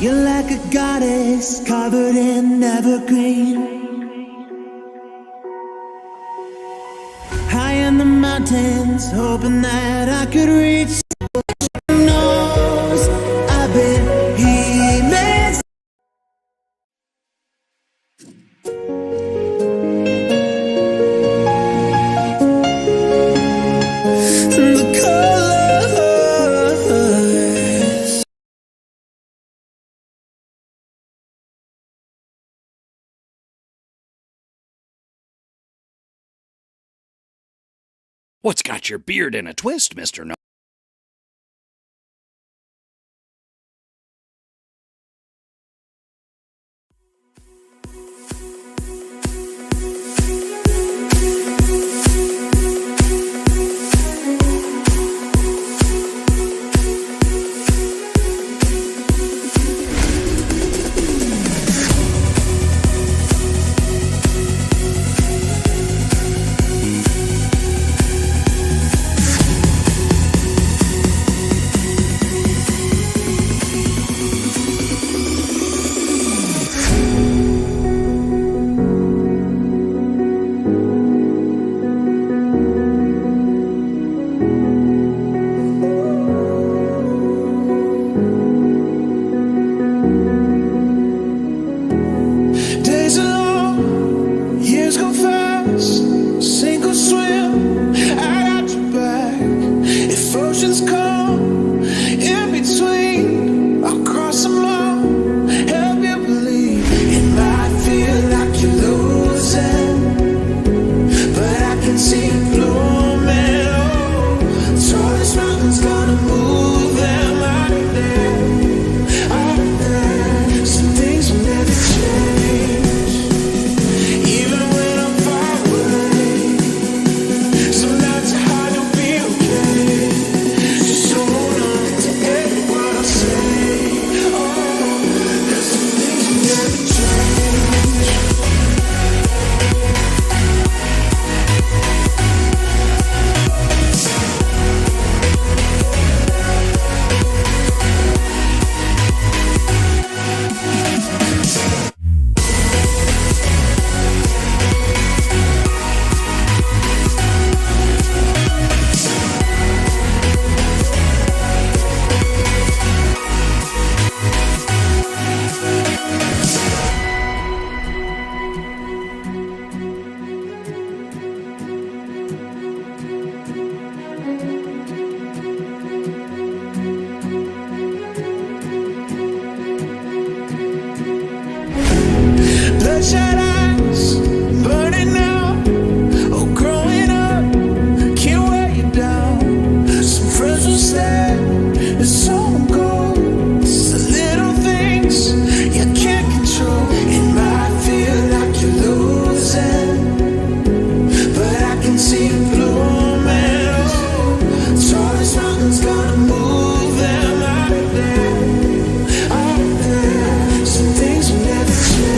You're like a goddess covered in evergreen. High in the mountains, hoping that I could reach. Who knows? I've been healing. The colors. What's got your beard in a twist, Mr. No? Days are long, years go fast. Sink or swim, I got your back. If oceans come in between, I'll cross them all. Help you believe. It might feel like you're losing, but I can see it blooming. Oh, tallest mountains gonna move them out of there, out of there. Some things will never change, even when I'm far away. Some nights are hard to be okay. Just hold on to every word I say. Oh, there's some things will never change. Bloodshot eyes, burning out. Oh, growing up, can't wear you down. Some friends will stay, and some go. It's the little things you can't control. It might feel like you're losing, but I can see it blooming. Oh, tallest mountains gonna move them out of there, out of there. Some things will never change.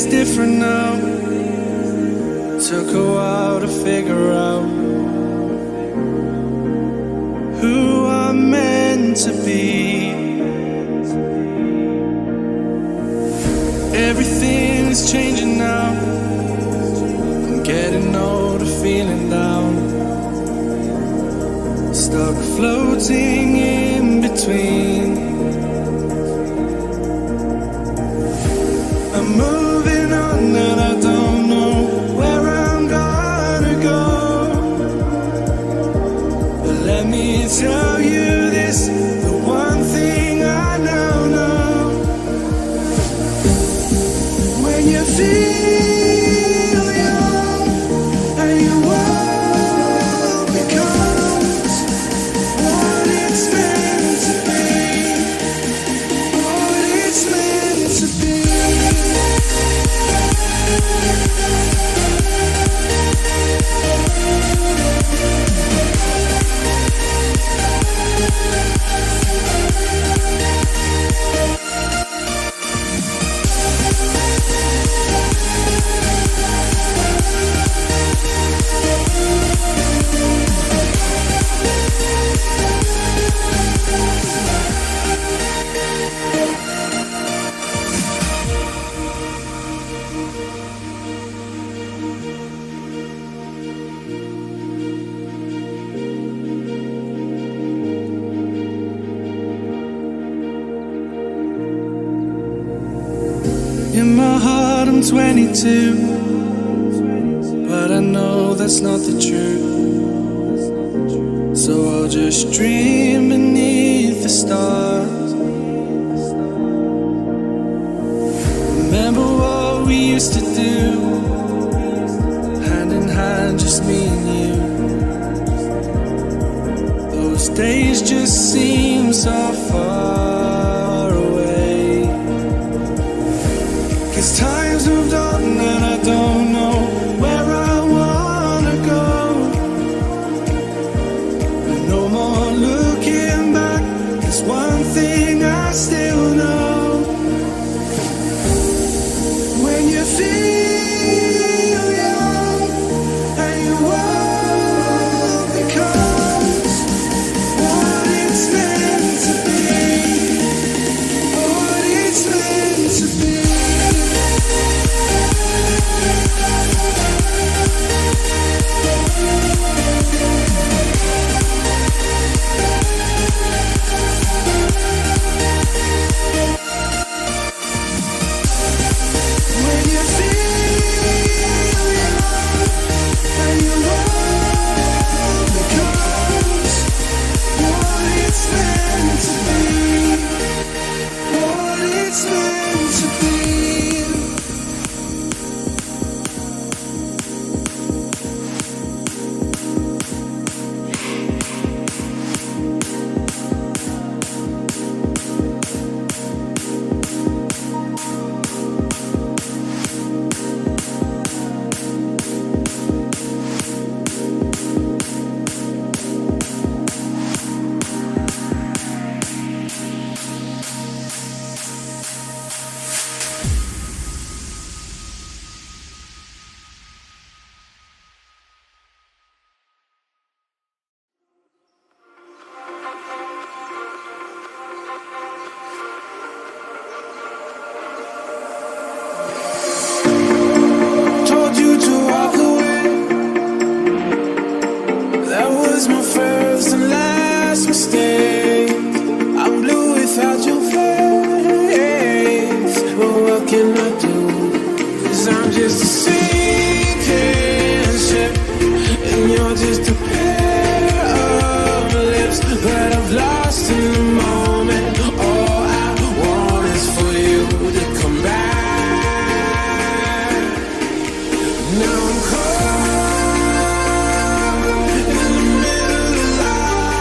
is different now. Took a while to figure out who I'm meant to be. Everything is changing now. I'm getting older, feeling down, stuck floating in between. I'm moving on and I don't know where I'm gonna go. But let me tell you this, the one thing I know. When you feel young and your world becomes what it's meant to be, what it's meant to be. In my heart I'm 22, but I know that's not the truth. So I'll just dream beneath the stars. Remember what we used to do, hand in hand, just me and you. Those days just seem so far away. 'Cause time's moved on and I don't know where I wanna go. But no more looking back, there's one thing I still know. When you feel young and your world becomes what it's meant to be, what it's meant to be. Now I'm caught in the middle of life.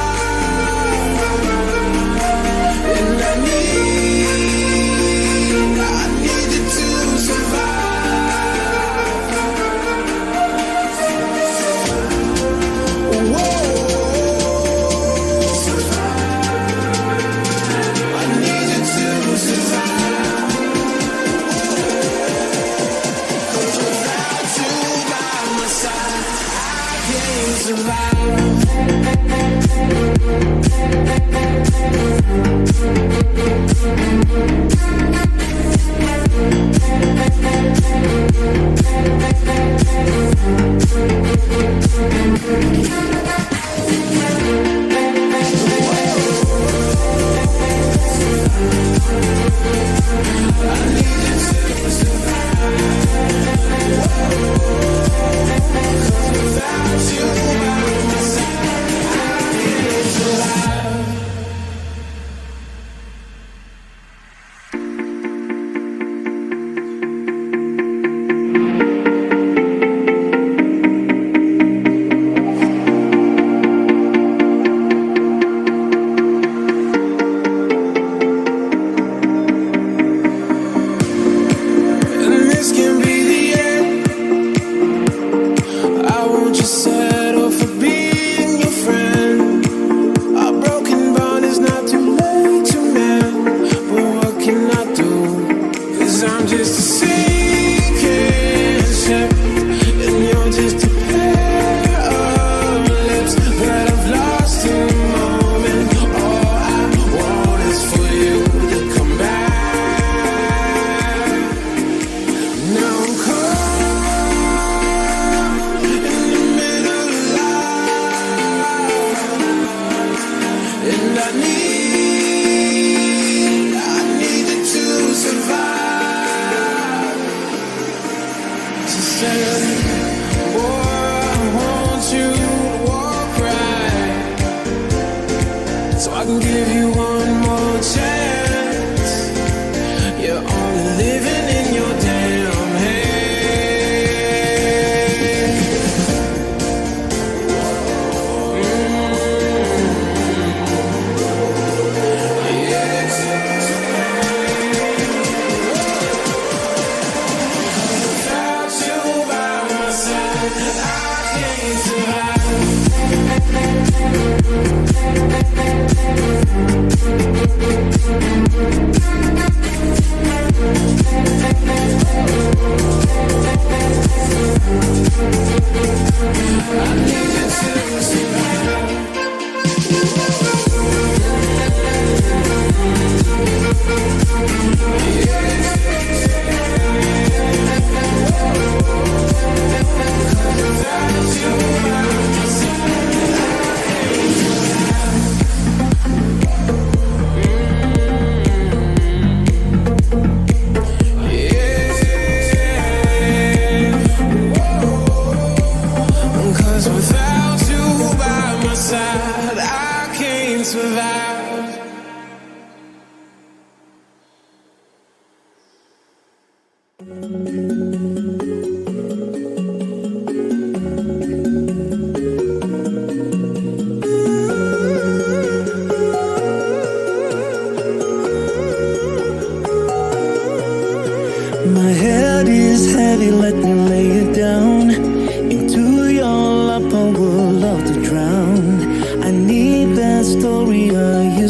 My head is heavy, let me lay it down. Into your lap I would love to drown. I need that story of you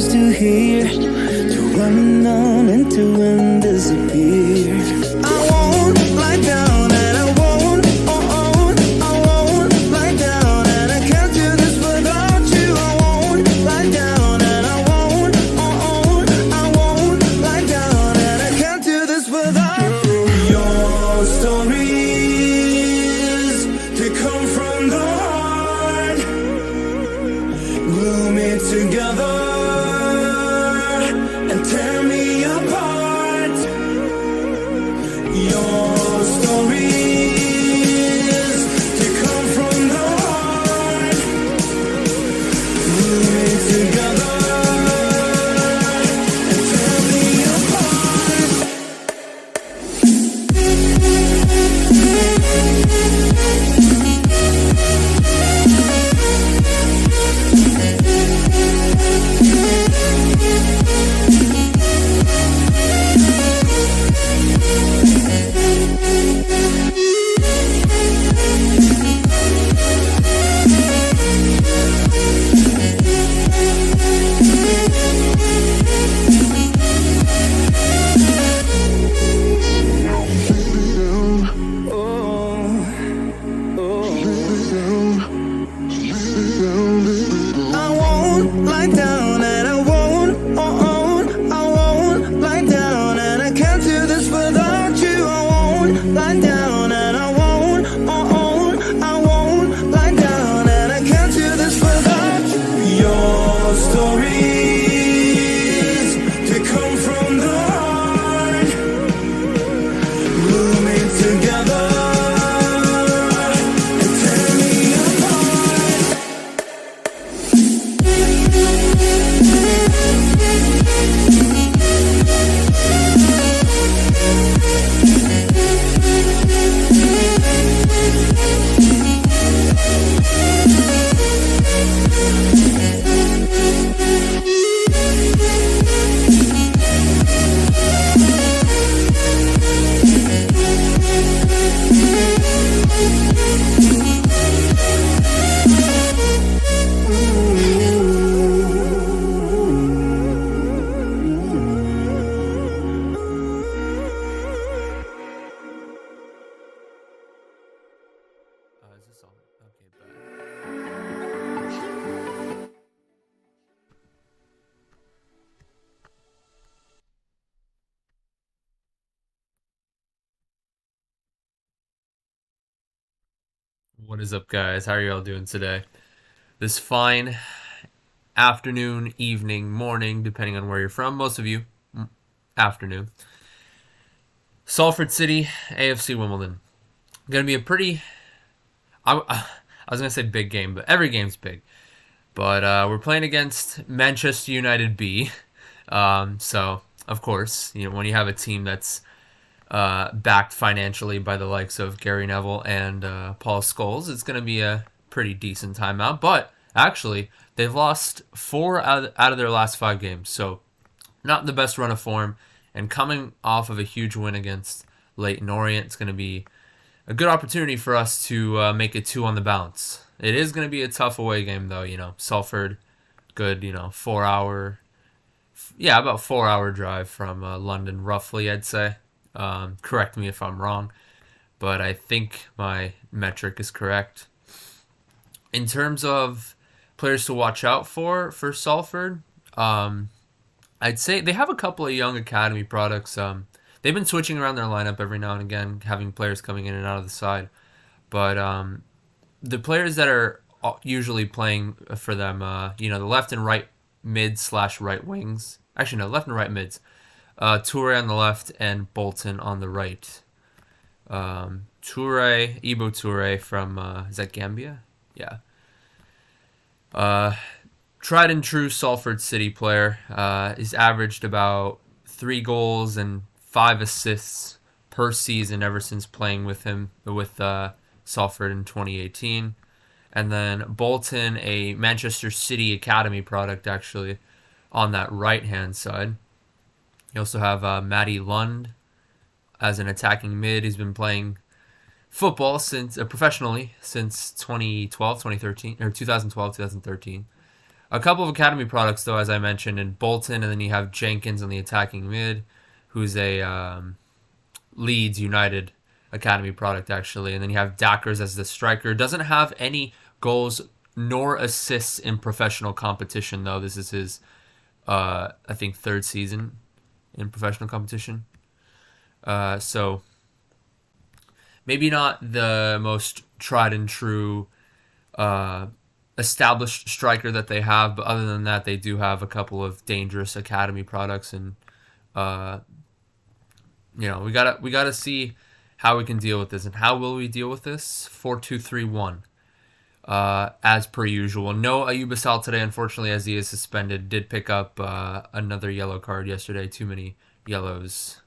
memories that come from the heart. Glue me together and tear me apart. Is this on? Okay, bye. What is up, guys? How are y'all doing today? This fine afternoon, evening, morning, depending on where you're from. Most of you, afternoon. Salford City, AFC Wimbledon. Gonna be a pretty... I was going to say big game, but every game's big. But we're playing against Manchester United B. So, of course, you know, when you have a team that's backed financially by the likes of Gary Neville and Paul Scholes, it's going to be a pretty decent timeout. But actually, they've lost 4 out of their last 5 games. So, not the best run of form. And coming off of a huge win against Leyton Orient, it's going to be a good opportunity for us to make it 2 on the bounce. It is going to be a tough away game, though. You know, Salford, good, you know, 4-hour, about 4-hour drive from London, roughly, I'd say. Correct me if I'm wrong, but I think my metric is correct. In terms of players to watch out for Salford, I'd say they have a couple of young academy products. They've been switching around their lineup every now and again, having players coming in and out of the side. But the players that are usually playing for them, you know, the left and right mid/right wings. Actually, no, left and right mids. Toure on the left and Bolton on the right. Ibo Toure from, is that Gambia? Yeah. Tried and true Salford City player. He's averaged about 3 goals and 5 assists per season ever since playing with Salford in 2018. And then Bolton, a Manchester City Academy product, actually, on that right-hand side. You also have Matty Lund as an attacking mid. He's been playing football professionally since 2013. A couple of academy products, though, as I mentioned, in Bolton, and then you have Jenkins on the attacking mid, who's a Leeds United academy product, actually. And then you have Dackers as the striker. Doesn't have any goals nor assists in professional competition, though. This is his, I think, 3rd season in professional competition. So maybe not the most tried and true established striker that they have, but other than that, they do have a couple of dangerous academy products, and you know, we gotta see how we can deal with this. And how will we deal with this? 4-2-3-1, as per usual. No Ayuba Sal today, unfortunately, as he is suspended. Did pick up another yellow card yesterday. Too many yellows,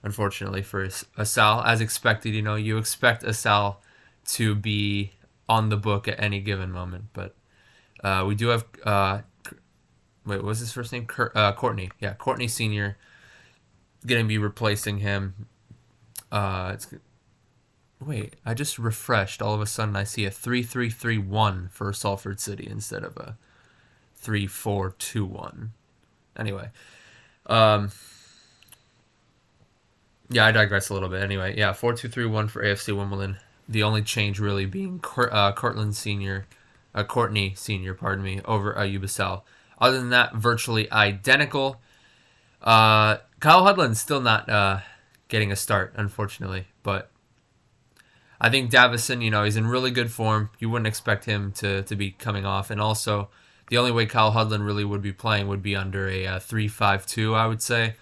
unfortunately, for Asal. As expected, you know, you expect Asal to be on the book at any given moment. But we do have, what was his first name? Courtney. Yeah, Courtney Sr. going to be replacing him. Wait, I just refreshed. All of a sudden, I see a 3-3-3-1 for Salford City instead of a 3-4-2-1. Anyway, yeah, I digress a little bit. Anyway, yeah, 4-2-3-1 for AFC Wimbledon. The only change really being Courtney Senior, over Ayuba Sal. Other than that, virtually identical. Kyle Hudlin's still not getting a start, unfortunately, but I think Davison, you know, he's in really good form. You wouldn't expect him to be coming off, and also The only way Kyle Hudlin really would be playing would be under a 3-5-2, I would say.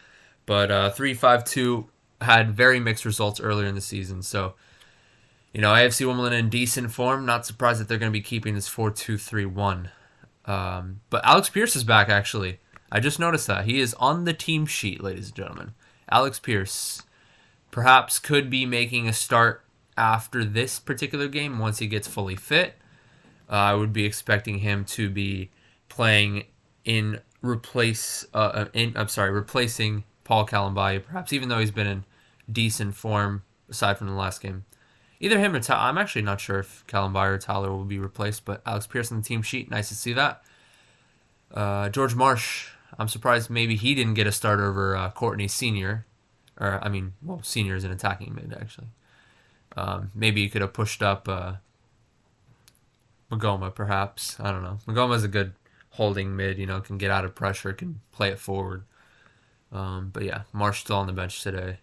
But 3-5-2 had very mixed results earlier in the season. So, AFC Wimbledon in decent form. Not surprised that they're going to be keeping this 4-2-3-1. But Alex Pierce is back, actually. I just noticed that. He is on the team sheet, ladies and gentlemen. Alex Pierce perhaps could be making a start after this particular game once he gets fully fit. I would be expecting him to be playing replacing Paul Kalambayi, perhaps, even though he's been in decent form aside from the last game. Either him or Tyler. I'm actually not sure if Kalambayi or Tyler will be replaced, but Alex Pierce on the team sheet, nice to see that. George Marsh, I'm surprised maybe he didn't get a start over Courtney Sr. Sr. is an attacking mid, actually. Maybe he could have pushed up Magoma, perhaps. I don't know. Magoma's a good holding mid, can get out of pressure, can play it forward. But yeah, Marsh still on the bench today.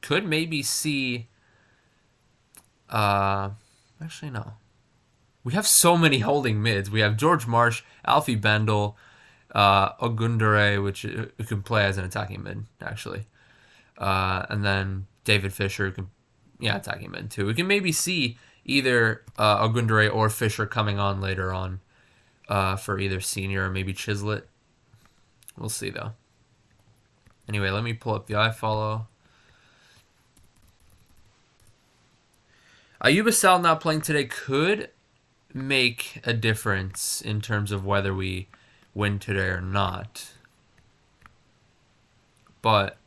Could maybe see... actually, no. We have so many holding mids. We have George Marsh, Alfie Bendel, Ogundere, which can play as an attacking mid, actually. And then David Fisher, attacking mid too. We can maybe see either Ogundere or Fisher coming on later on for either Senior or maybe Chislett. We'll see, though. Anyway, let me pull up the iFollow. Ayuba Sal not playing today could make a difference in terms of whether we win today or not. But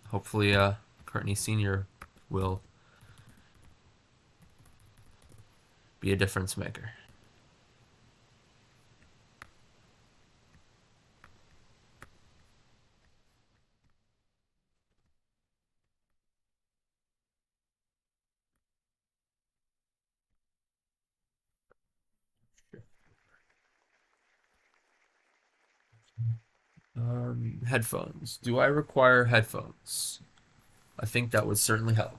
hopefully Courtney Sr. will be a difference maker. Headphones. Do I require headphones? I think that would certainly help.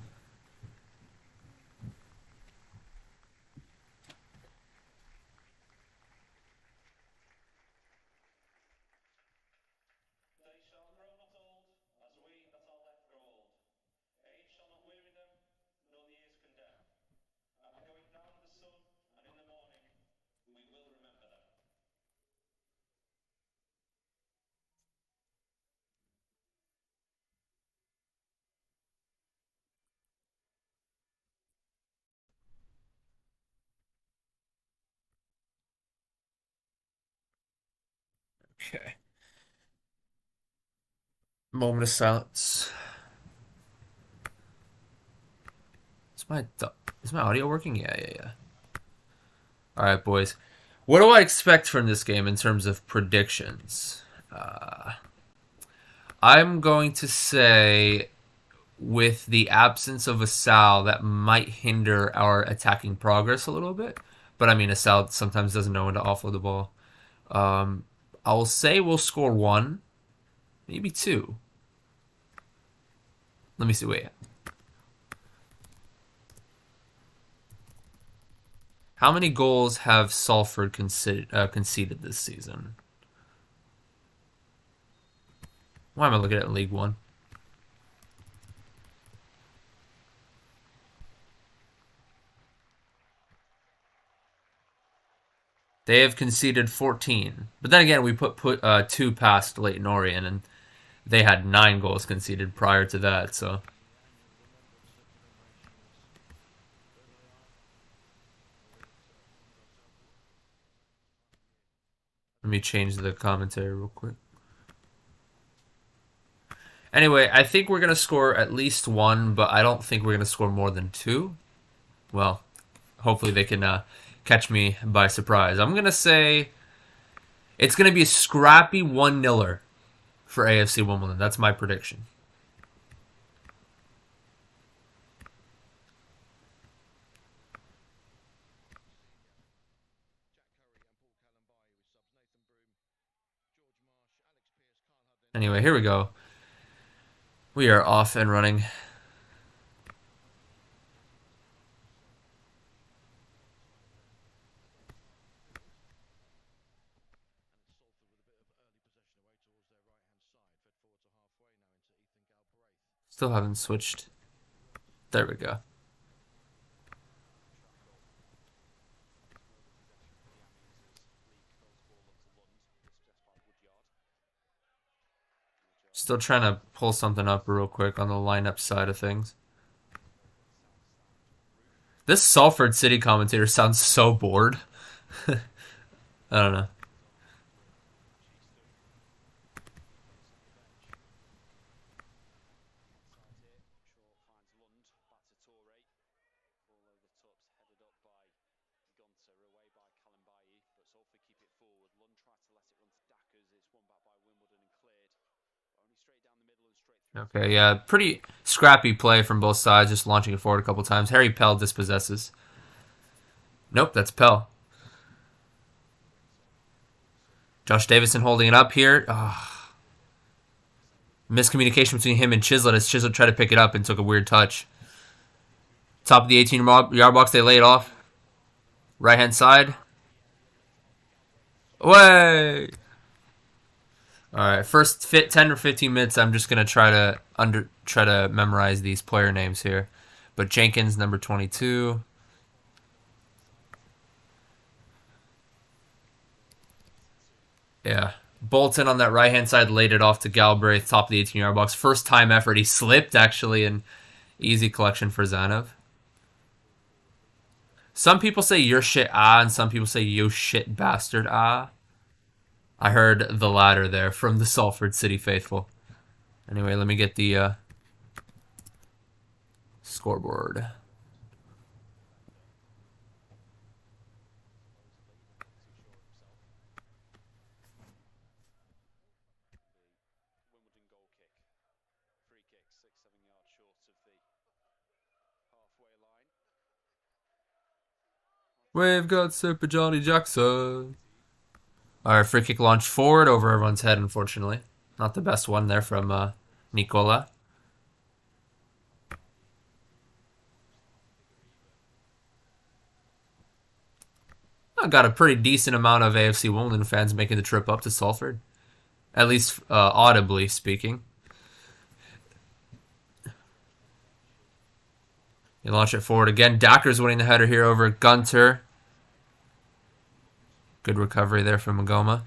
They shall grow not old, as we that are left grow old. Age shall not weary them, nor the years condemn. At the going down of the sun, and in the morning, we will remember them. Okay. Moment of silence. Is my audio working? Yeah. All right, boys. What do I expect from this game in terms of predictions? I'm going to say, with the absence of Asal, that might hinder our attacking progress a little bit. But I mean, Asal sometimes doesn't know when to offload the ball. I'll say we'll score 1, maybe 2. Let me see. Wait. How many goals have Salford conceded this season? Why am I looking at League One? They have conceded 14. But then again, we put 2 past Leyton Orient, and they had 9 goals conceded prior to that, so... Let me change the commentary real quick. Anyway, I think we're going to score at least 1, but I don't think we're going to score more than 2. Well, hopefully they can catch me by surprise. I'm going to say it's going to be a scrappy 1-0 for AFC Wimbledon. That's my prediction. Anyway, here we go. We are off and running. Still haven't switched. There we go. Still trying to pull something up real quick on the lineup side of things. This Salford City commentator sounds so bored. I don't know. Okay, yeah, pretty scrappy play from both sides, just launching it forward a couple times. Harry Pell dispossesses. Nope, that's Pell. Josh Davison holding it up here. Oh. Miscommunication between him and Chislett as Chislett tried to pick it up and took a weird touch. Top of the 18-yard box, they lay it off. Right-hand side. Away! Alright, first 10 or 15 minutes, I'm just gonna try to memorize these player names here. But Jenkins, number 22. Yeah. Bolton on that right-hand side laid it off to Galbraith, top of the 18-yard box. First time effort. He slipped, actually, and easy collection for Zanov. Some people say "your shit ah," and some people say "yo shit bastard ah." I heard the latter there from the Salford City faithful. Anyway, let me get the scoreboard. Wimbledon goal kick. Free kick, 6-7 yards short of the halfway line. We've got Super Johnny Jackson. Alright, free kick launched forward over everyone's head, unfortunately. Not the best one there from Nicola. I got a pretty decent amount of AFC Wimbledon fans making the trip up to Salford. At least audibly speaking. You launch it forward again. Dacker's winning the header here over Gunter. Good recovery there from Magoma.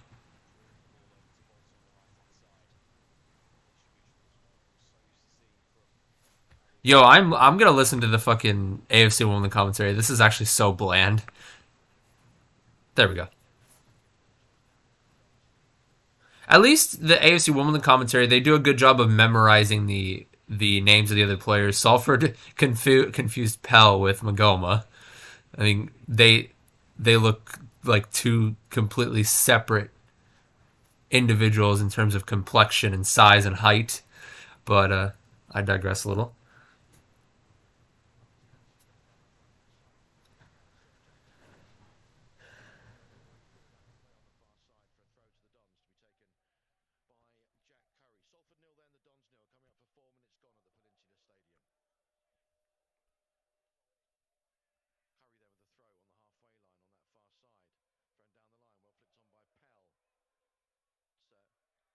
Yo, I'm gonna listen to the fucking AFC Wimbledon commentary. This is actually so bland. There we go. At least the AFC Wimbledon commentary, they do a good job of memorizing the names of the other players. Salford confused Pell with Magoma. I mean, they look like two completely separate individuals in terms of complexion and size and height. But I digress a little.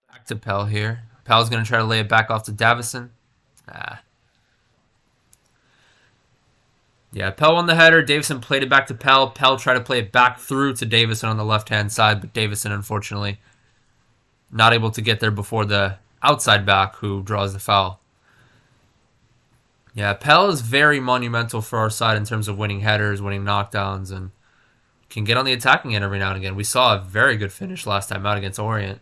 Back to Pell here. Pell's going to try to lay it back off to Davison. Yeah, Pell won the header. Davison played it back to Pell. Pell tried to play it back through to Davison on the left-hand side, but Davison, unfortunately, not able to get there before the outside back who draws the foul. Yeah, Pell is very monumental for our side in terms of winning headers, winning knockdowns, and can get on the attacking end every now and again. We saw a very good finish last time out against Orient.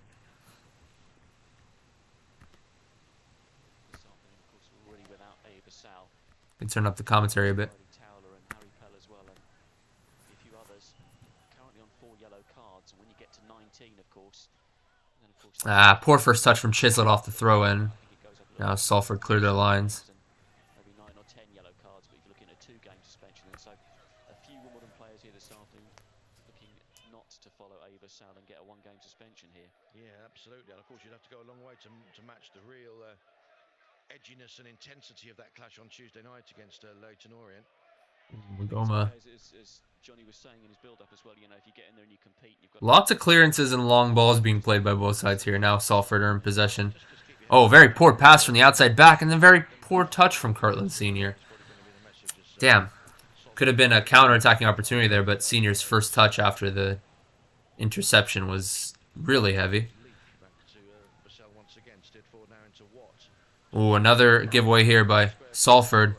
Can turn up the commentary a bit. Poor first touch from Chislett off the throw-in. Now Salford cleared their lines. Maybe 9 or 10 yellow cards, but if you're looking at a 2-game suspension, and so a few Wimbledon players here this afternoon looking not to follow Ava Sal and get a 1-game suspension here. Yeah, absolutely. And of course, you'd have to go a long way to match the real edginess and intensity of that clash on Tuesday night against Leyton Orient. Magoma. As Johnny was saying in his build-up as well, you know, if you get in there and you compete, you've got lots of clearances and long balls being played by both sides here. Now Salford are in possession Oh, very poor pass from the outside back, and then very poor touch from Kirtland Sr. Damn. Could have been a counter-attacking opportunity there, but Senior's first touch after the interception was really heavy. Ooh, another giveaway here by Salford.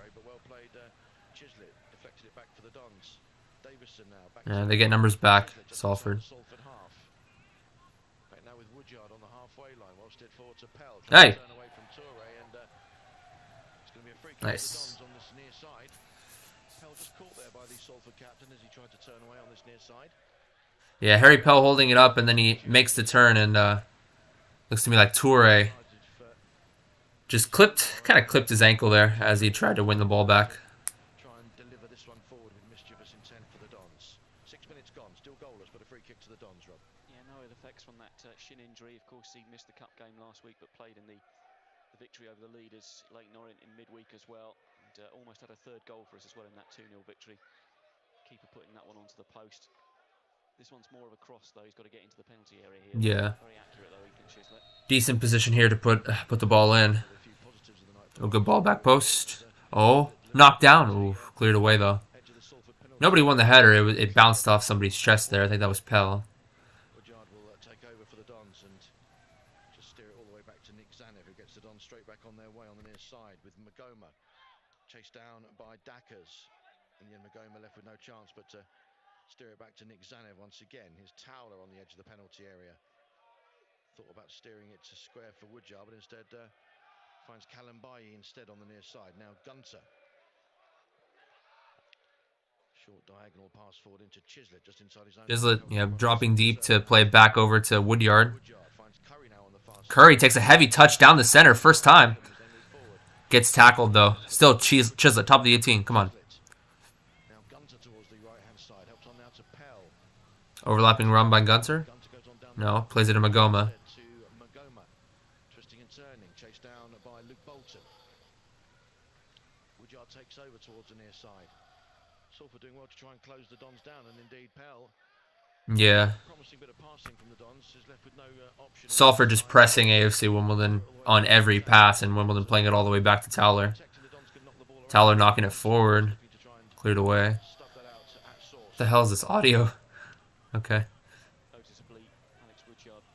Yeah, they get numbers back, Salford. Hey! Nice. Yeah, Harry Pell holding it up, and then he makes the turn, and looks to me like Toure just kind of clipped his ankle there as he tried to win the ball back. Try and deliver this one forward with mischievous intent for the Dons. 6 minutes gone, still goalless, but a free kick to the Dons, Rob. Yeah, no ill effects from that shin injury. Of course, he missed the cup game last week, but played in the victory over the leaders, Leyton Orient, in midweek as well. And almost had a third goal for us as well in that 2-0 victory. Keeper putting that one onto the post. This one's more of a cross, though. He's got to get into the penalty area here. Yeah. Very accurate, though, Ethan Chislett. Decent position here to put the ball in. A good ball back post. Oh, knocked down. Ooh, cleared away, though. Nobody won the header. It bounced off somebody's chest there. I think that was Pell. Woodyard will take over for the Dons and just steer it all the way back to Nick Zanev, who gets the Dons straight back on their way on the near side with Magoma. Chased down by Dackers. And then Magoma left with no chance, but steer it back to Nick Zanev once again. His Towler on the edge of the penalty area. Thought about steering it to square for Woodyard, but instead finds Kalambayi instead on the near side. Now Gunter. Short diagonal pass forward into Chislett, just inside his own. Chislett, yeah, dropping deep to play back over to Woodyard. Curry takes a heavy touch down the center, first time. Gets tackled, though. Still Chislett, top of the 18. Come on. Now Gunter towards the right-hand side. Helped on now to Pell. Overlapping run by Gunter. No, plays it to Magoma. Twisting and turning, chased down by Luke Bolton. Woodyard takes over towards the near side. Salford doing well to try and close the Dons down, and indeed Pell. Yeah. Promising bit of passing from the Dons is left with no option. Salford just pressing AFC Wimbledon on every pass, and Wimbledon playing it all the way back to Towler. Towler knocking it forward. Cleared away. What the hell is this audio? Okay. Noticeably, Alex Woodyard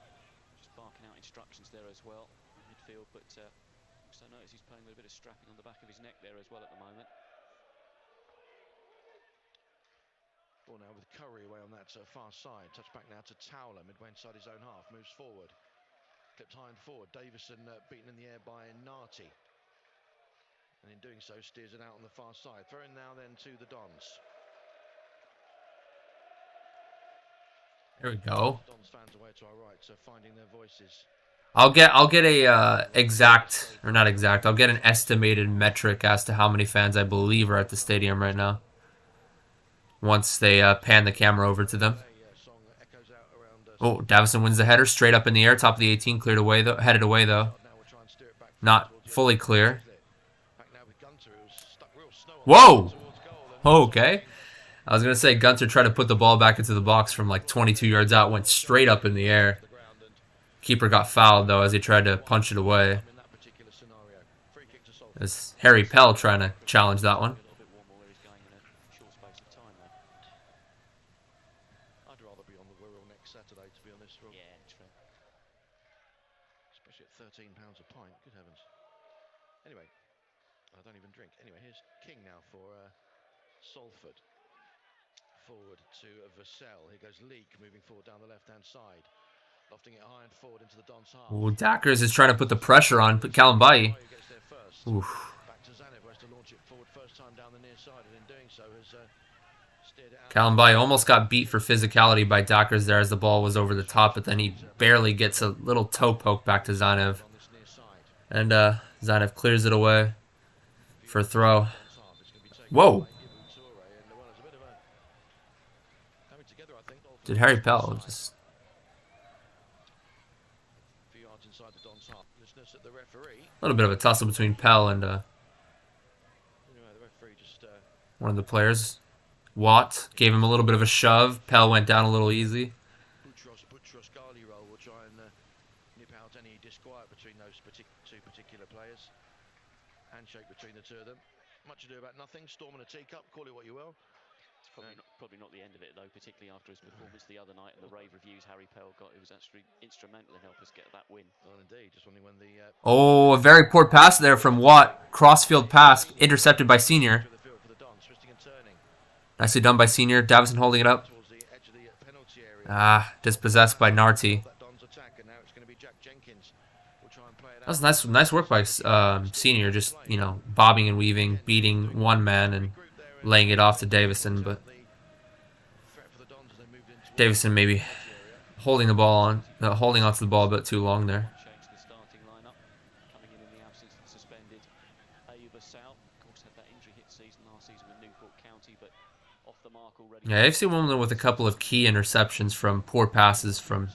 just barking out instructions there as well in midfield, but also notice he's playing with a bit of strapping on the back of his neck there as well at the moment. Ball now with Curry away on that far side. Touch back now to Towler, midway inside his own half. Moves forward. Clipped high and forward. Davison beaten in the air by Narty. And in doing so, steers it out on the far side. Throwing now then to the Dons. There we go. Dons fans away to our right, so finding their voices. I'll get a exact, or not exact, I'll get an estimated metric as to how many fans I believe are at the stadium right now. Once they pan the camera over to them. Oh, Davison wins the header, straight up in the air, top of the 18, cleared away though, headed away though. Not fully clear. Whoa! Okay. I was going to say Gunter tried to put the ball back into the box from like 22 yards out, went straight up in the air. Keeper got fouled though as he tried to punch it away. It's Harry Pell trying to challenge that one. I'd rather be on the Wirral next Saturday, to be honest. Yeah, it's fair. Especially at £13 a pint, good heavens. Anyway, I don't even drink. Anyway, here's King now for Salford. Forward to Vassell. Here goes Leek moving forward down the left-hand side. Lofting it high and forward into the Dons half. Ooh, Dackers is trying to put the pressure on Kalambayi. Oof. Back to Zanev, who has to launch it forward first time down the near side, and in doing so has steered it out. Kalambayi almost got beat for physicality by Dackers there as the ball was over the top, but then he barely gets a little toe poke back to Zanev. And Zanev clears it away for a throw. Whoa! Did Harry Pell just... A little bit of a tussle between Pell and one of the players. Watt gave him a little bit of a shove. Pell went down a little easy. Boutros Ghali roll will try and nip out any disquiet between those two between the two of them. Much ado about nothing. Storm in a teacup. Call it what you will. It's probably not the end of it, though, particularly after his performance the other night and the rave reviews Harry Pell got. It was actually instrumental in helping us get that win. Well, indeed. Just wondering when the Oh, a very poor pass there from Watt. Crossfield pass, intercepted by Senior. through the field for the Dons, twisting and turning Nicely done by Senior. Davison holding it up. towards the edge of the penalty area. Dispossessed by Narty. That Dons attack, and now it's going to be Jack Jenkins. We'll try and play it That was nice work by Senior. Just, you know, bobbing and weaving, beating one man and laying it off to Davison. But Davison maybe holding on to the ball a bit too long there. Change the starting lineup. Coming in the absence of the suspended Vassell. Of course, had that injury hit season last season with Newport County, but off the mark already. Yeah, AFC Wimbledon with a couple of key interceptions from poor passes from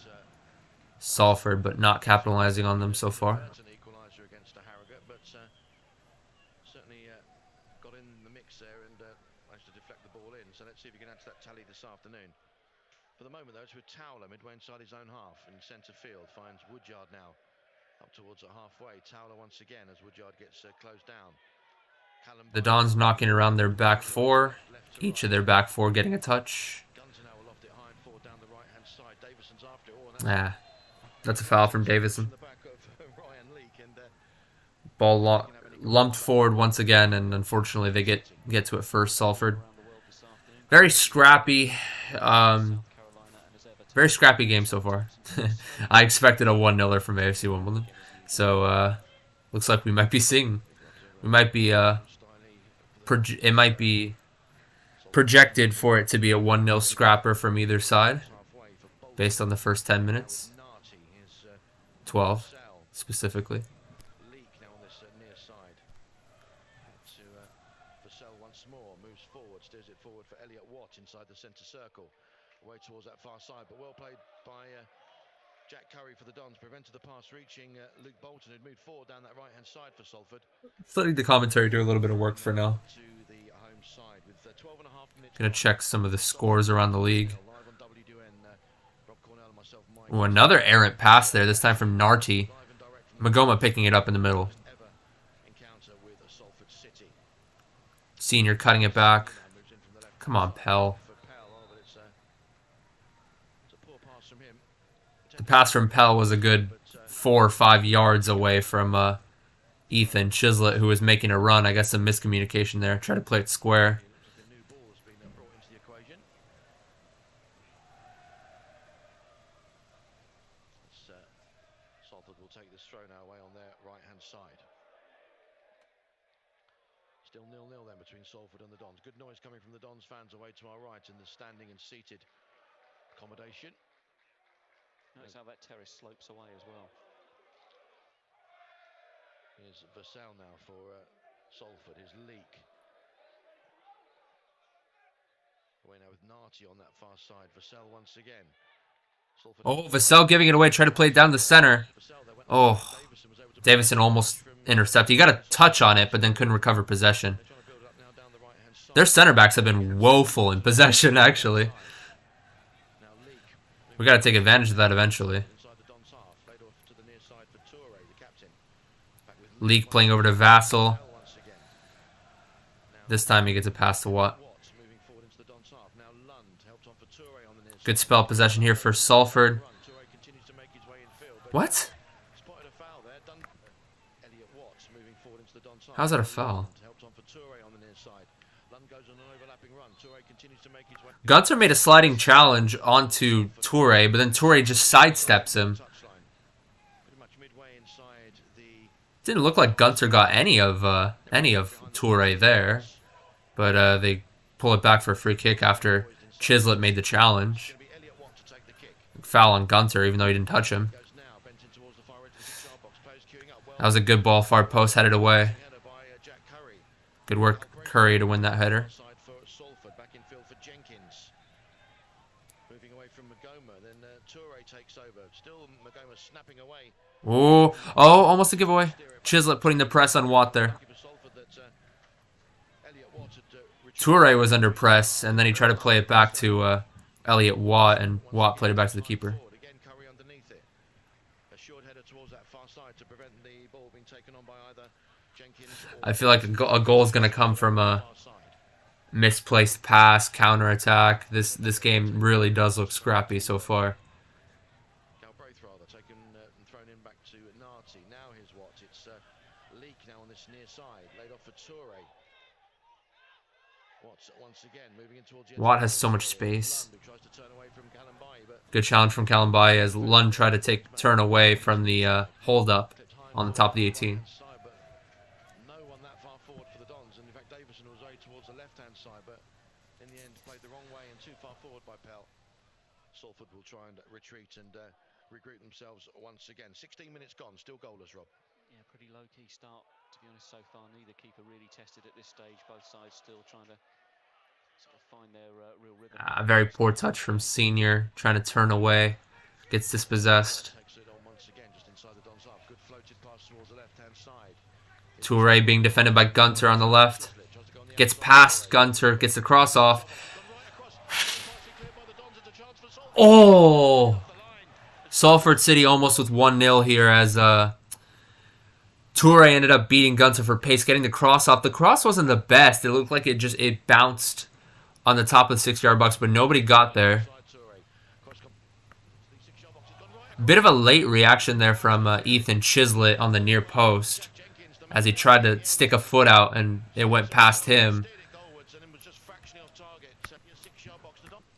Salford, but not capitalizing on them so far. That's an equaliser against Harrogate, but certainly got in the mix there and managed to deflect the ball in. So let's see if we can add to that tally this afternoon. For the moment, though, it's with Towler midway inside his own half in centre field. Finds Woodyard now up towards the halfway. Towler once again as Woodyard gets closed down. The Dons knocking around their back four. Each of their back four getting a touch. Guns are now aloft it high and forward down the right-hand side. Davison's after it. Oh, and That's a foul from Davison. the back of Ryan Leake, and Ball lumped forward once again, and unfortunately they get to it first, Salford. Very scrappy. Very scrappy game so far. I expected a 1-0 from AFC Wimbledon. So, looks like we might be seeing... it might be projected for it to be a 1-0 scrapper from either side, based on the first 10 minutes. 12, specifically. Leake now on this near side. To Vassell once more, moves forward, steers it forward for Elliot Watt inside the centre circle. Away towards that far side, but well played by Jack Curry for the Dons. Prevented the pass reaching Luke Bolton, who'd moved forward down that right-hand side for Salford. Letting the commentary do a little bit of work for now. To the home side with 12 and a half minutes. Gonna check some of the scores around the league. Live on WDN, Rob Cornell and myself, Mike. Ooh, another errant pass there, this time from Narty. Magoma picking it up in the middle. Ever encounter with Salford City. Senior cutting it back. Come on, Pell. For Pell, but it's a poor pass from him. The pass from Pell was a good 4 or 5 yards away from Ethan Chislett, who was making a run. I guess some miscommunication there. Try to play it square. The new ball has been brought into the equation. Salford will take this throw now away on their right-hand side. Still 0-0 then between Salford and the Dons. Good noise coming from the Dons fans away to our right in the standing and seated accommodation. Notice how that terrace slopes away as well. Here's Vassell now for Salford. Here's Leake. Away now with Narty on that far side. Vassell once again. Salford Oh, Vassell giving it away. Try to play it down the center. Oh, Davison almost intercepted. He got a touch on it, but then couldn't recover possession. Their center backs have been woeful in possession, actually. We got to take advantage of that eventually. Leake playing over to Vassell. This time he gets a pass to Watt. Good spell possession here for Salford. What? How's that a foul? Gunter made a sliding challenge onto Toure, but then Toure just sidesteps him. Didn't look like Gunter got any of Toure there, but they pull it back for a free kick after Chislett made the challenge. Foul on Gunter, even though he didn't touch him. That was a good ball, far post, headed away. Good work, Curry, to win that header. Oh, almost a giveaway. Chislett putting the press on Watt there. Toure was under press, and then he tried to play it back to Elliot Watt, and Watt played it back to the keeper. Again, Curry underneath it. A short header towards that far side to prevent the ball being taken on by either I feel like a goal is going to come from a misplaced pass, counterattack. This game really does look scrappy so far. Galbraith rather taken and thrown in back to Narty. Now here's Watt. It's Leak now on this near side. Laid off for Toure. Watt once again moving in towards the edge. Watt has so much space. Lund, who tries to turn away from Kalambayi, but Good challenge from Kalambayi as Lund tried to turn away from the hold up on the top of the 18. but no one that far forward for the Dons. And in fact, Davison was way towards the left-hand side, but in the end played the wrong way and too far forward by Pell. Salford will try and retreat and regroup themselves once again. 16 minutes gone, still goalless, Rob. Yeah, pretty low-key start, to be honest, so far. Neither keeper really tested at this stage. Both sides still trying to sort of find their real rhythm. Very poor touch from Senior, trying to turn away. Gets dispossessed. Takes it on once again, just inside the Dons half. Good floated pass towards the left-hand side. Toure being defended by Gunter on the left. Gets past Gunter, gets the cross off. Oh! Salford City almost with 1-0 here as Toure ended up beating Gunter for pace, getting the cross off. The cross wasn't the best. It looked like it bounced on the top of the 6-yard box, but nobody got there. Bit of a late reaction there from Ethan Chislett on the near post as he tried to stick a foot out and it went past him.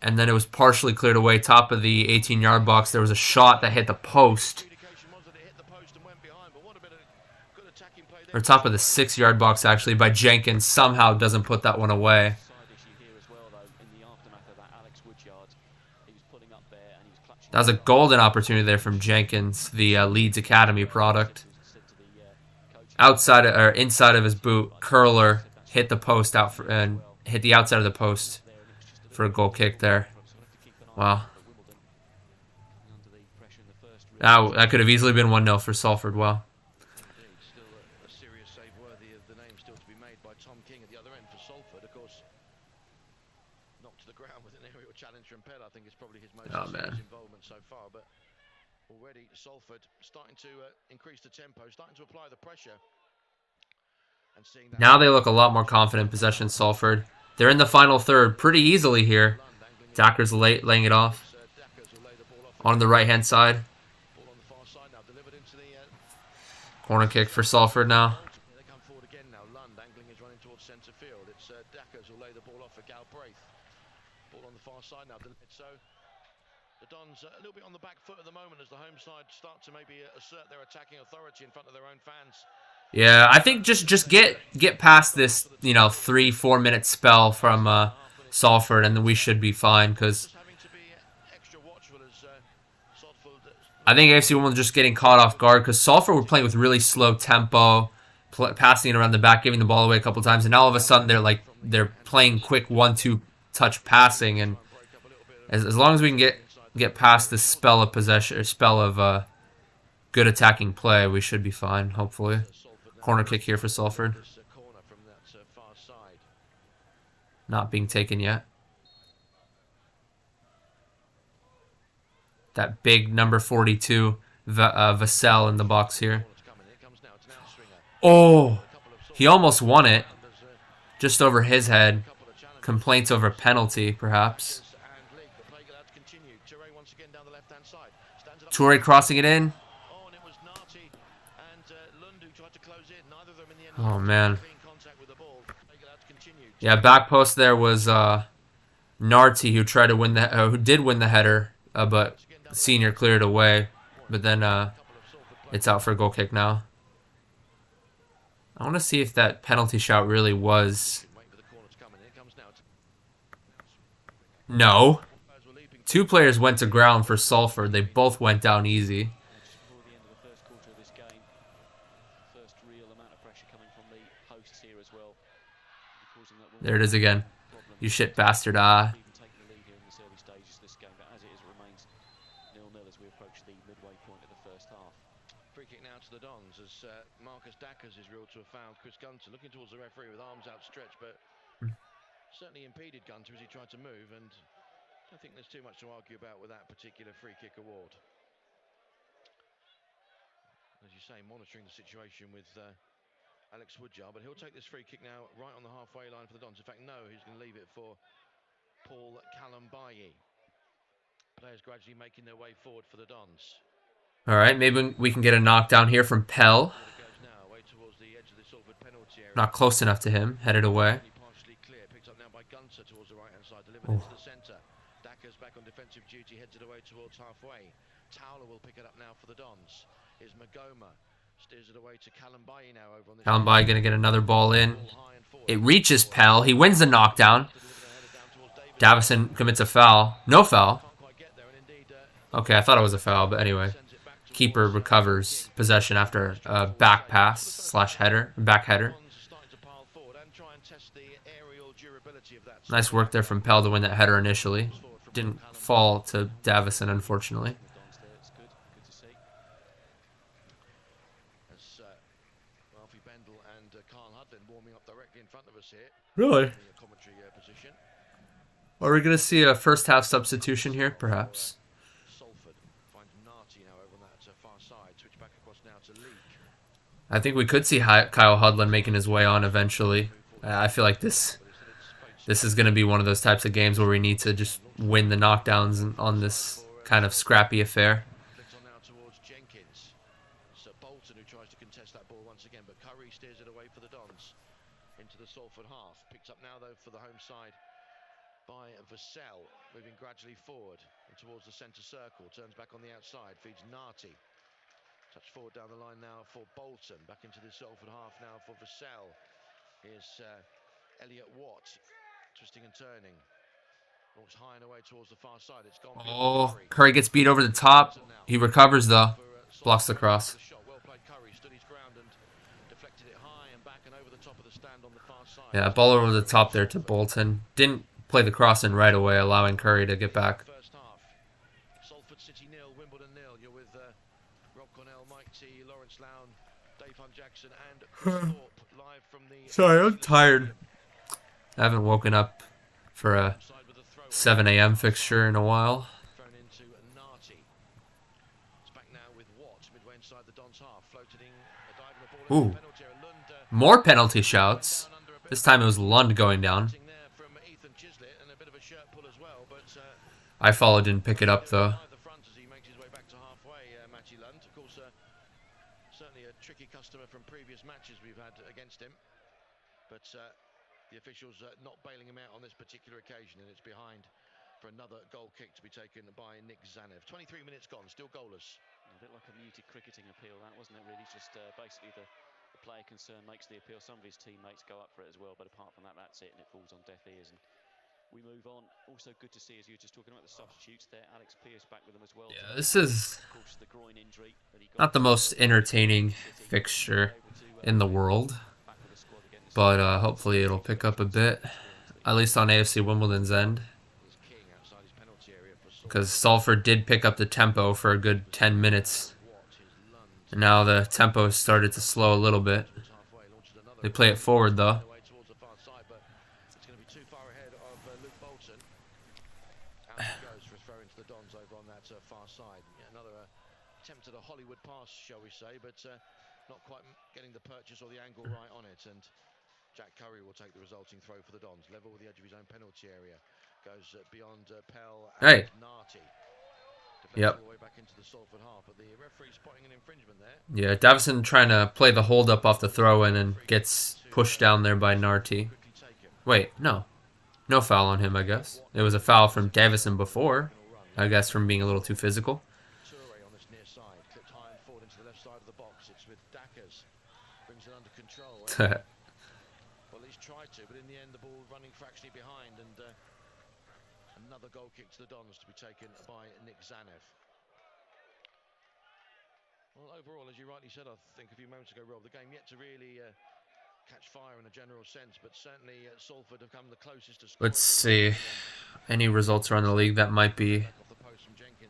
And then it was partially cleared away top of the 18-yard box. There was a shot that hit the post. Or top of the 6-yard box, actually, by Jenkins. Somehow doesn't put that one away. That was a golden opportunity there from Jenkins, the Leeds Academy product. Inside of his boot, curler hit the post and hit the outside of the post for a goal kick there. Wow. That could have easily been 1-0 for Salford. Wow. Still a serious save worthy of the name still to be made by Tom King at the other end for Salford. Of course, knocked to the ground with an aerial challenge from Pell. I think it's probably his most serious involvement so far. But already Salford starting to increase the tempo, starting to apply the pressure. And seeing that now they look a lot more confident in possession, Salford. They're in the final third pretty easily here. Dacker's laying it off on the right-hand side. Corner kick for Salford now. They come forward again now. Lund angling is running towards centre field. It's Dackers who lay the ball off for Galbraith. Ball on the far side now. So the Dons a little bit on the back foot at the moment as the home side start to maybe assert their attacking authority in front of their own fans. Yeah, I think just get past this 3-4 minute spell from Salford, and then we should be fine. Because I think AFC Wimbledon just getting caught off guard because Salford were playing with really slow tempo, passing it around the back, giving the ball away a couple times, and now all of a sudden they're playing quick 1-2 touch passing, and as long as we can get past this spell of possession or spell of good attacking play, we should be fine. Hopefully. Corner kick here for Salford. Not being taken yet. That big number 42 Vassell in the box here. Oh, he almost won it. Just over his head. Complaints over penalty, perhaps. Toure crossing it in. Oh, man. Yeah, back post there was Narty who tried to win who did win the header, but Senior cleared it away. But then it's out for a goal kick now. I want to see if that penalty shout really was. No. 2 players went to ground for Salford. They both went down easy. There it is again. You shit bastard, Free kick now to the Dons as Marcus Dackers is ruled to have fouled Chris Gunter, looking towards the referee with arms outstretched, but certainly impeded Gunter as he tried to move, and I don't think there's too much to argue about with that particular free kick award. As you say, monitoring the situation with Alex Woodjar, but he'll take this free kick now right on the halfway line for the Dons. In fact, no, he's going to leave it for Paul Kalambayi. Players gradually making their way forward for the Dons. All right, maybe we can get a knockdown here from Pell. Not close enough to him. Headed away. Partially clear. Picked up now by Gunter towards the right-hand side. Delivered into the centre. Dacker's back on defensive duty. Heads it away towards halfway. Towler will pick it up now for the Dons. Here's Magoma. Steers it away to Kalambayi now over on this. Kalambayi going to get another ball in. It reaches Pell. He wins the knockdown. Davison commits a foul. No foul. Okay, I thought it was a foul, but anyway. Keeper recovers possession after a back pass slash header. Back header. Nice work there from Pell to win that header initially. Didn't fall to Davison, unfortunately. Really? Are we going to see a first half substitution here, perhaps? Salford finds Narty now over on that far side. Switch back across now to Leek. I think we could see Kyle Hudlin making his way on eventually. I feel like this is going to be one of those types of games where we need to just win the knockdowns on this kind of scrappy affair. Flicks on now towards Jenkins. It's Bolton who tries to contest that ball once again, but Curry steers it away for the Dons into the Salford half. Picked up now though for the home side by Vassell, moving gradually forward and towards the centre circle. Turns back on the outside, feeds Narty. Touch forward down the line now for Bolton. Back into the Salford half now for Vassell. Here's Elliot Watt, twisting and turning. Walks high and away towards the far side. It's gone. Oh, Curry gets beat over the top. He recovers though. Blocks the cross. Well played Curry, stood his ground and deflected it high and back and over the top of the stand on the far side. Yeah, ball over the top there to Bolton. Didn't play the cross in right away, allowing Curry to get back. First half. Salford City 0, Wimbledon 0. You're with Rob Cornell, Mike T, Lawrence Lown, Dave Hunt Jackson, and Chris Thorpe live from the. Sorry, I'm tired. I haven't woken up for a 7 a.m. fixture in a while. Thrown into Narty. It's back now with Watt midway inside the Dons half, floated in a dive and a ball. Ooh, more penalty shouts. This time it was Lund going down. I followed, didn't pick it up though. Certainly a tricky customer from previous matches we've had against him, but the officials not bailing him out on this particular occasion, and it's behind for another goal kick to be taken by Nick Zanev. 23 minutes gone, still goalless. A bit like a muted cricketing appeal, that wasn't it? Really, just basically the player concerned makes the appeal. Some of his teammates go up for it as well, but apart from that, that's it, and it falls on deaf ears. And we move on. Also good to see, as you were just talking about, the substitutes there. Alex Pearce back with them as well. Yeah, this is not the most entertaining fixture in the world, but hopefully it'll pick up a bit, at least on AFC Wimbledon's end, because Salford did pick up the tempo for a good 10 minutes, and now the tempo has started to slow a little bit. They play it forward though. Far side. Another attempt at a Hollywood pass, shall we say, but not quite getting the purchase or the angle right on it. And Jack Curry will take the resulting throw for the Dons. Level with the edge of his own penalty area. Goes beyond Pell and Narty. Yep. All the way back into the Salford half, but the referee spotting an infringement there. Yeah, Davison trying to play the hold up off the throw in and gets pushed down there by Narty. Wait, no. No foul on him, I guess. It was a foul from Davison before. I guess from being a little too physical. Toure on this near side, clipped high and forward into the left side of the box. It's with Dackers, brings it under control. Well, he's tried to, but in the end, the ball running fractionally behind, and another goal kick to the Dons to be taken by Nick Zanev. Well, overall, as you rightly said, I think a few moments ago, Rob, the game yet to really catch fire in a general sense, but certainly Salford have come the closest to scoring. Let's see. Any results around the league that might be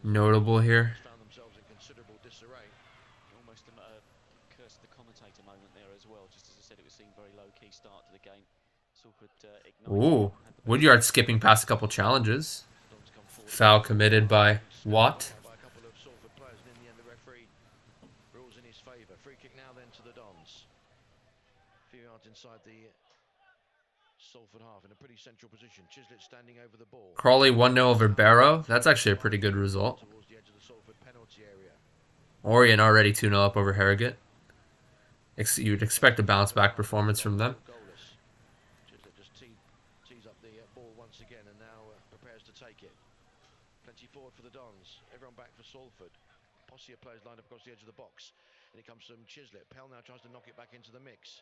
notable here? Found themselves in considerable disarray. Almost a curse of the commentator moment there as well. Just as I said, it was seen very low-key start to the game. Salford Ooh, Woodyard skipping past a couple challenges. Foul committed by Watt. By a couple of Salford players, and in the end, the referee rules in his favour. Free kick now then to the Dons. central position. Chislett standing over the ball. Crawley 1-0 over Barrow. That's actually a pretty good result. Towards the edge of the Salford penalty area. Orient already 2-0 up over Harrogate. You'd expect a bounce-back performance from them. Goalless. Chislett just tees up the ball once again and now prepares to take it. Plenty forward for the Dons. Everyone back for Salford. Posse of players lined up across the edge of the box. And it comes from Chislett. Pell now tries to knock it back into the mix.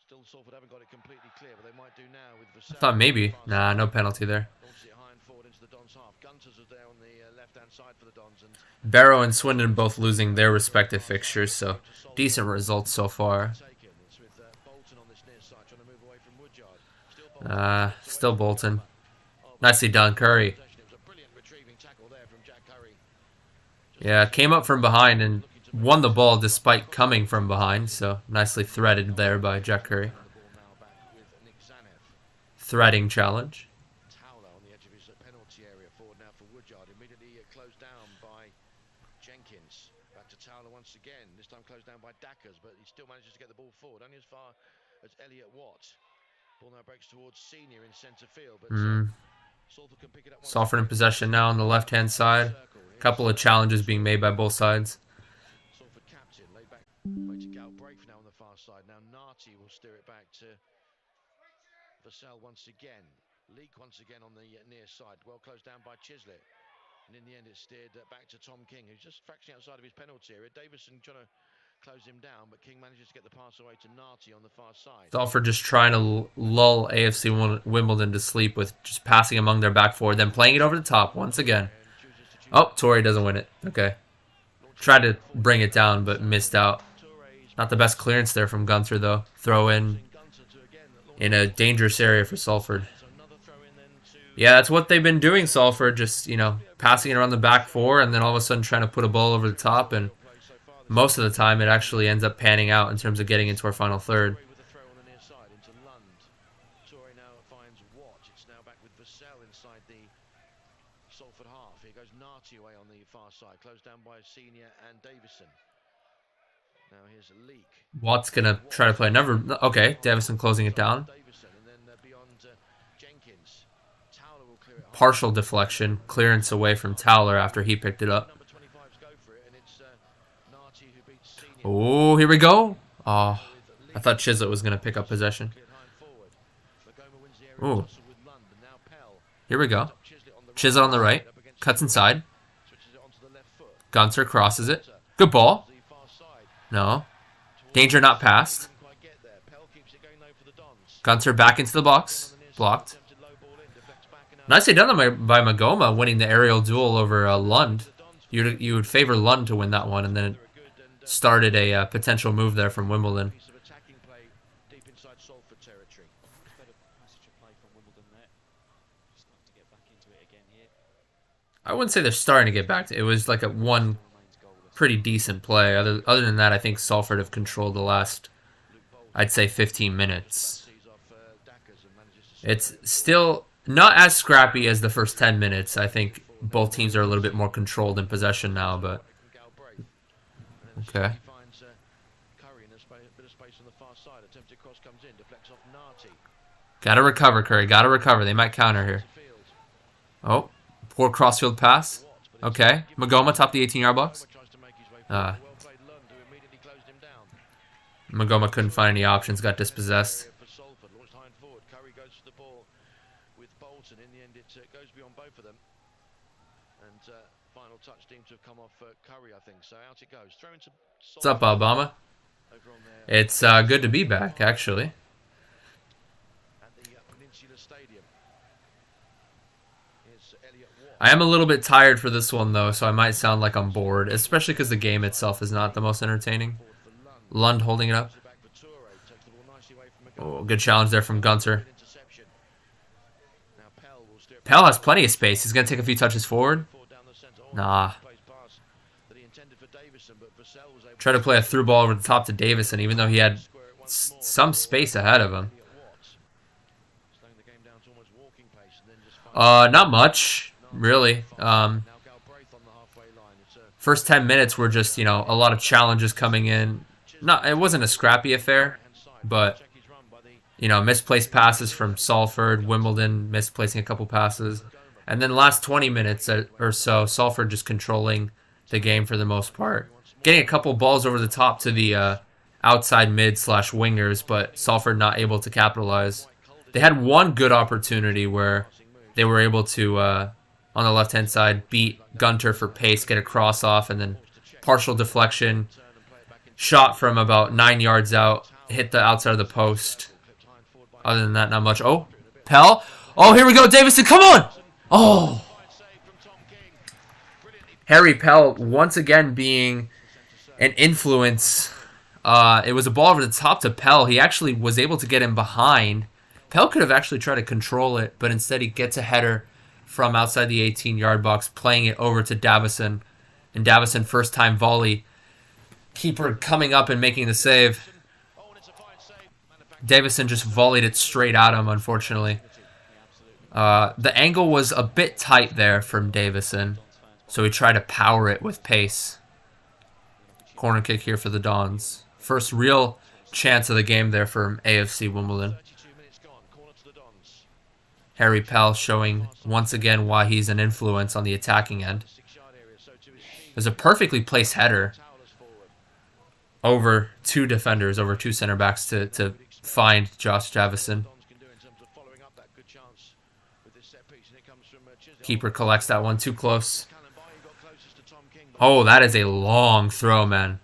Still, Salford haven't got it completely clear, but they might do now with I thought maybe. Nah, no penalty there. Launches it high and forward into the Dons half. Gunters are there on the left-hand side for the Dons, and Barrow and Swindon both losing their respective fixtures, so decent results so far. taken. It's with Bolton on this near side trying to move away from Woodyard. Still Bolton. Nicely done, Curry. It was a brilliant retrieving tackle there from Jack Curry. Yeah, came up from behind and won the ball despite coming from behind, so nicely threaded there by Jack Curry. The ball now back with Nick Zanev. Threading challenge. Towler on the edge of his penalty area forward now for Woodyard. Immediately closed down by Jenkins. Back to Towler once again. This time closed down by Dackers, but he still manages to get the ball forward. Only as far as Elliot Watt. Ball now breaks towards Senior in centre field, but Salford can pick it up. Salford in possession now on the left-hand side. A couple of challenges being made by both sides. Salford captain laid back way to Galbraith now on the far side. Now Narty will steer it back to Vassell once again. Leak once again on the near side. Well closed down by Chislett. And in the end it's steered back to Tom King, who's just fractionally outside of his penalty area. Davison trying to close him down, but King manages to get the pass away to Narty on the far side. Salford just trying to lull AFC Wimbledon to sleep with just passing among their back four, then playing it over the top once again. Oh, Torrey doesn't win it. Okay. Tried to bring it down, but missed out. Not the best clearance there from Gunter, though. Throw in a dangerous area for Salford. Yeah, that's what they've been doing, Salford. Just, passing it around the back four and then all of a sudden trying to put a ball over the top. And most of the time, it actually ends up panning out in terms of getting into our final third. With a throw on the near side into Lund. Torrey now finds Watt. It's now back with Vassell inside the Salford half. Here goes Narty away on the far side. Closed down by Senior and Davison. Now here's a Leak. Watt's going to try to play another. Okay, Davison closing it down. Davison and then beyond Jenkins. Towler will clear it. Partial deflection. Clearance away from Towler after he picked it up. Number 25's go for it, and it's Narty who beats Senior. Oh, here we go. Oh, I thought Chislett was going to pick up possession. Cleared high and forward. Magoma wins the area Ooh. tussle with Lund, and now Pell. Here we go. Chislett on the Chislett on the right. up against Cuts inside. switches it onto the left foot. Gunter crosses it. Good ball. The far side. No. Danger not passed. Didn't quite get there. Pell keeps it going though for the Dons. Gunter back into the box. Blocked. Attempted low ball in, deflects back and out. Nicely done by Magoma, winning the aerial duel over Lund. You would favor Lund to win that one, and then it started a potential move there from Wimbledon. Piece of attacking play deep inside Salford territory. Better passage of play from Wimbledon there. Just like to get back into it again here. I wouldn't say they're starting to get back to it. It was like a one Remains goalless. pretty decent play. Other than that, I think Salford have controlled the last, I'd say, 15 minutes. Sees off Dackers and manages to It's still not as scrappy as the first 10 minutes. I think both teams are a little bit more controlled in possession now, but from Galbraith. And then okay. He finds Curry in a bit of space on the far side. Attempted cross comes in, deflects off Narty. Gotta recover, Curry. Gotta recover. They might counter here. Field. Oh, poor crossfield pass. Okay. Magoma top the 18-yard box. Tries to make his way Ah. forward. Well played Lund, who immediately closed him down. Magoma couldn't find any options. Got dispossessed. For Salford, launched high and forward. Curry goes for the ball with Bolton. In the end, it goes beyond both of them. And final touch seems to have come off Curry, I think. So out it goes. Throw into What's up, Obama? over on there It's good to be back, actually. at the Peninsula Stadium. Here's Elliot Watt. I am a little bit tired for this one, though, so I might sound like I'm bored, especially because the game itself is not the most entertaining. Forward for Lund. Lund holding it up. It back for Toure. Takes the ball nicely away from McGovern. Oh, good challenge there from Gunter. Interception. Now Pell will steer it Pell has plenty of space. He's going to take a few touches forward. forward down the centre. Nah. Plays pass that he intended for Davison, but Vassell was able Try to play a through ball over the top to Davison, even though he had square it once more. some space ahead of him. Elliot Watt. Slowing the game down to almost walking pace and then just finds Not much, really. now Galbraith on the halfway line. It's a First 10 minutes were just, a lot of challenges coming in. It wasn't a scrappy affair, hand side. but Check his run by the misplaced passes from Salford, Wimbledon misplacing a couple passes. And then the last 20 minutes or so, Salford just controlling the game for the most part. Getting a couple balls over the top to the outside mid/wingers, but Salford not able to capitalize. They had one good opportunity where they were able to, on the left-hand side, beat Gunter for pace, get a cross off, and then partial deflection. Shot from about 9 yards out, hit the outside of the post. Other than that, not much. Oh, Pell. Oh, here we go, Davison, come on! Oh! Harry Pell once again being an influence. It was a ball over the top to Pell. He actually was able to get him behind. Pell could have actually tried to control it, but instead he gets a header from outside the 18-yard box, playing it over to Davison. And Davison, first-time volley. Keeper coming up and making the save. Davison just volleyed it straight at him, unfortunately. The angle was a bit tight there from Davison, so he tried to power it with pace. Corner kick here for the Dons. First real chance of the game there from AFC Wimbledon. Harry Pell showing once again why he's an influence on the attacking end. There's a perfectly placed header over two defenders, over two center backs to find Josh Davison. Keeper collects that one too close. Oh, that is a long throw, man.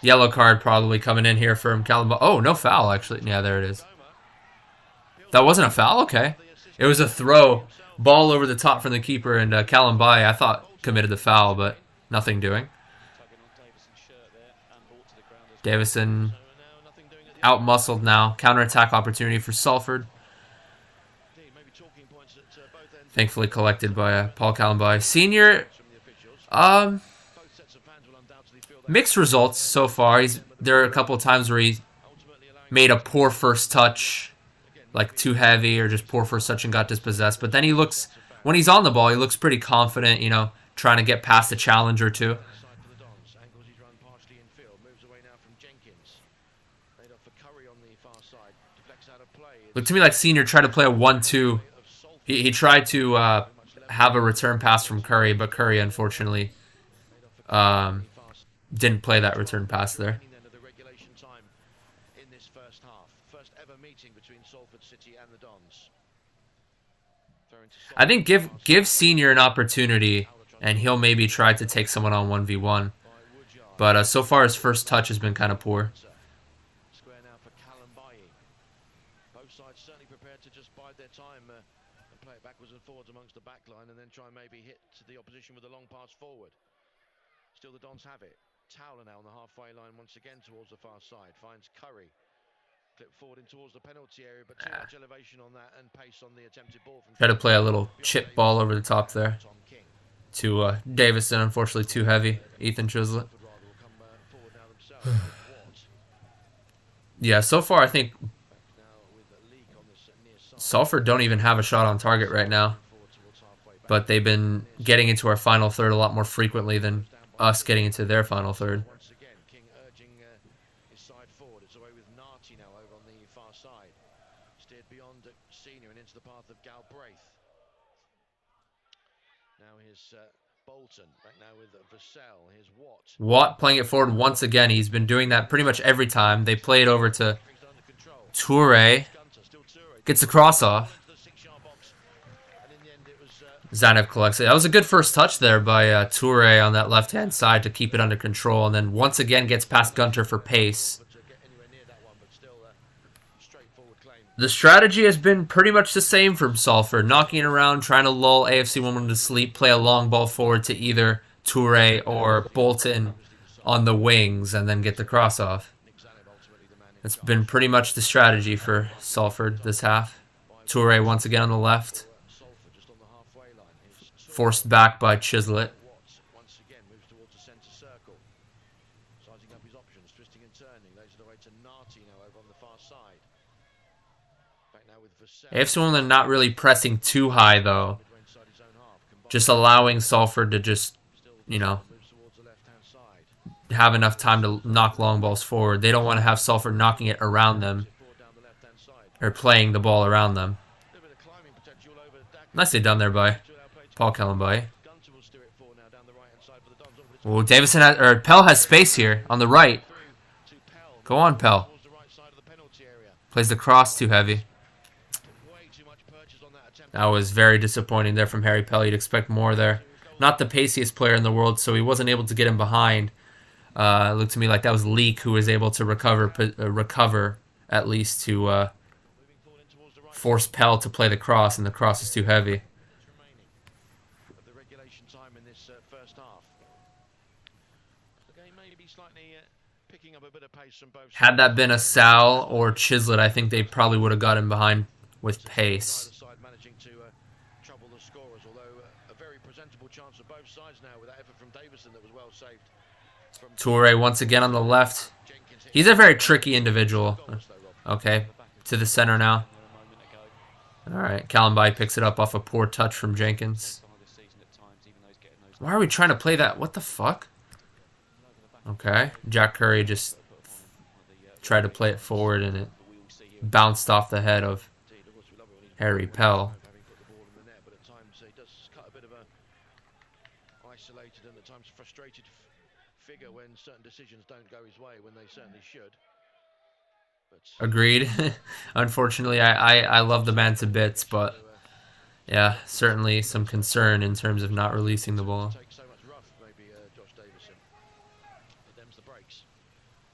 Yellow card probably coming in here from Callum. Oh, no foul, actually. Yeah, there it is. That wasn't a foul? Okay. It was a throw. Ball over the top from the keeper, and Callum Bay, I thought, committed the foul, but nothing doing. Davison out-muscled now. Counter-attack opportunity for Salford. Thankfully collected by Paul Callum Senior. Mixed results so far. There are a couple of times where he made a poor first touch, like too heavy, or just poor first touch and got dispossessed. But then he looks, when he's on the ball, he looks pretty confident, trying to get past a challenge or two. Looked to me like Senior tried to play a 1-2. He tried to have a return pass from Curry, but Curry, unfortunately, didn't play that return pass there. I think give Senior an opportunity, and he'll maybe try to take someone on 1v1. But so far, his first touch has been kind of poor. Certainly prepared to just bide their time and play it backwards and forwards amongst the back line and then try and maybe hit the opposition with a long pass forward. Still the Dons have it. Towler now on the halfway line once again towards the far side. Finds Curry. Clip forward in towards the penalty area, but too much elevation on that and pace on the attempted ball. Try to play a little chip ball over the top there to Davison. Unfortunately, too heavy. Ethan Chislett. Yeah, so far I think Salford don't even have a shot on target right now, but they've been getting into our final third a lot more frequently than us getting into their final third. Once again, King urging his side forward. It's away with Narty now over on the far side. Steered beyond Senior and into the path of Galbraith. Now here's Bolton. Back now with Vassell. Here's Watt. Watt playing it forward once again. He's been doing that pretty much every time. They play it over to Toure. Gets the cross off. Zanev collects it. That was a good first touch there by Toure on that left-hand side to keep it under control. And then once again gets past Gunter for pace. The strategy has been pretty much the same from Salford. Knocking it around, trying to lull AFC Wimbledon to sleep, play a long ball forward to either Toure or Bolton on the wings, and then get the cross off. It's been pretty much the strategy for Salford this half. Toure once again on the left. Forced back by Chislett. Once again moves towards the centre circle. Sizing up his options, twisting and turning. Lays it away to Narty now over on the far side. Back now with Vassell. AFC Wimbledon not really pressing too high though. Just allowing Salford to just, have enough time to knock long balls forward. They don't want to have Salford knocking it around them or playing the ball around them. Nicely done there by Paul Kellenby. Oh, Davison has, or Pell has space here on the right. Go on, Pell. Plays the cross too heavy. That was very disappointing there from Harry Pell. You'd expect more there. Not the paciest player in the world, so he wasn't able to get him behind. It looked to me like that was Leek who was able to recover at least to force Pell to play the cross, and the cross is too heavy. Had that been a Sal or Chislett, I think they probably would have got him behind with pace. Toure once again on the left. He's a very tricky individual. Okay, to the center now. Alright, Kellenby picks it up off a poor touch from Jenkins. Why are we trying to play that? What the fuck? Okay, Jack Curry just tried to play it forward and it bounced off the head of Harry Pell. Isolated and at times frustrated figure when certain decisions don't go his way, when they certainly should. Agreed. Unfortunately, I love the man to bits, but yeah, certainly some concern in terms of not releasing the ball. So much rough, maybe Josh Davison. But them's the breaks.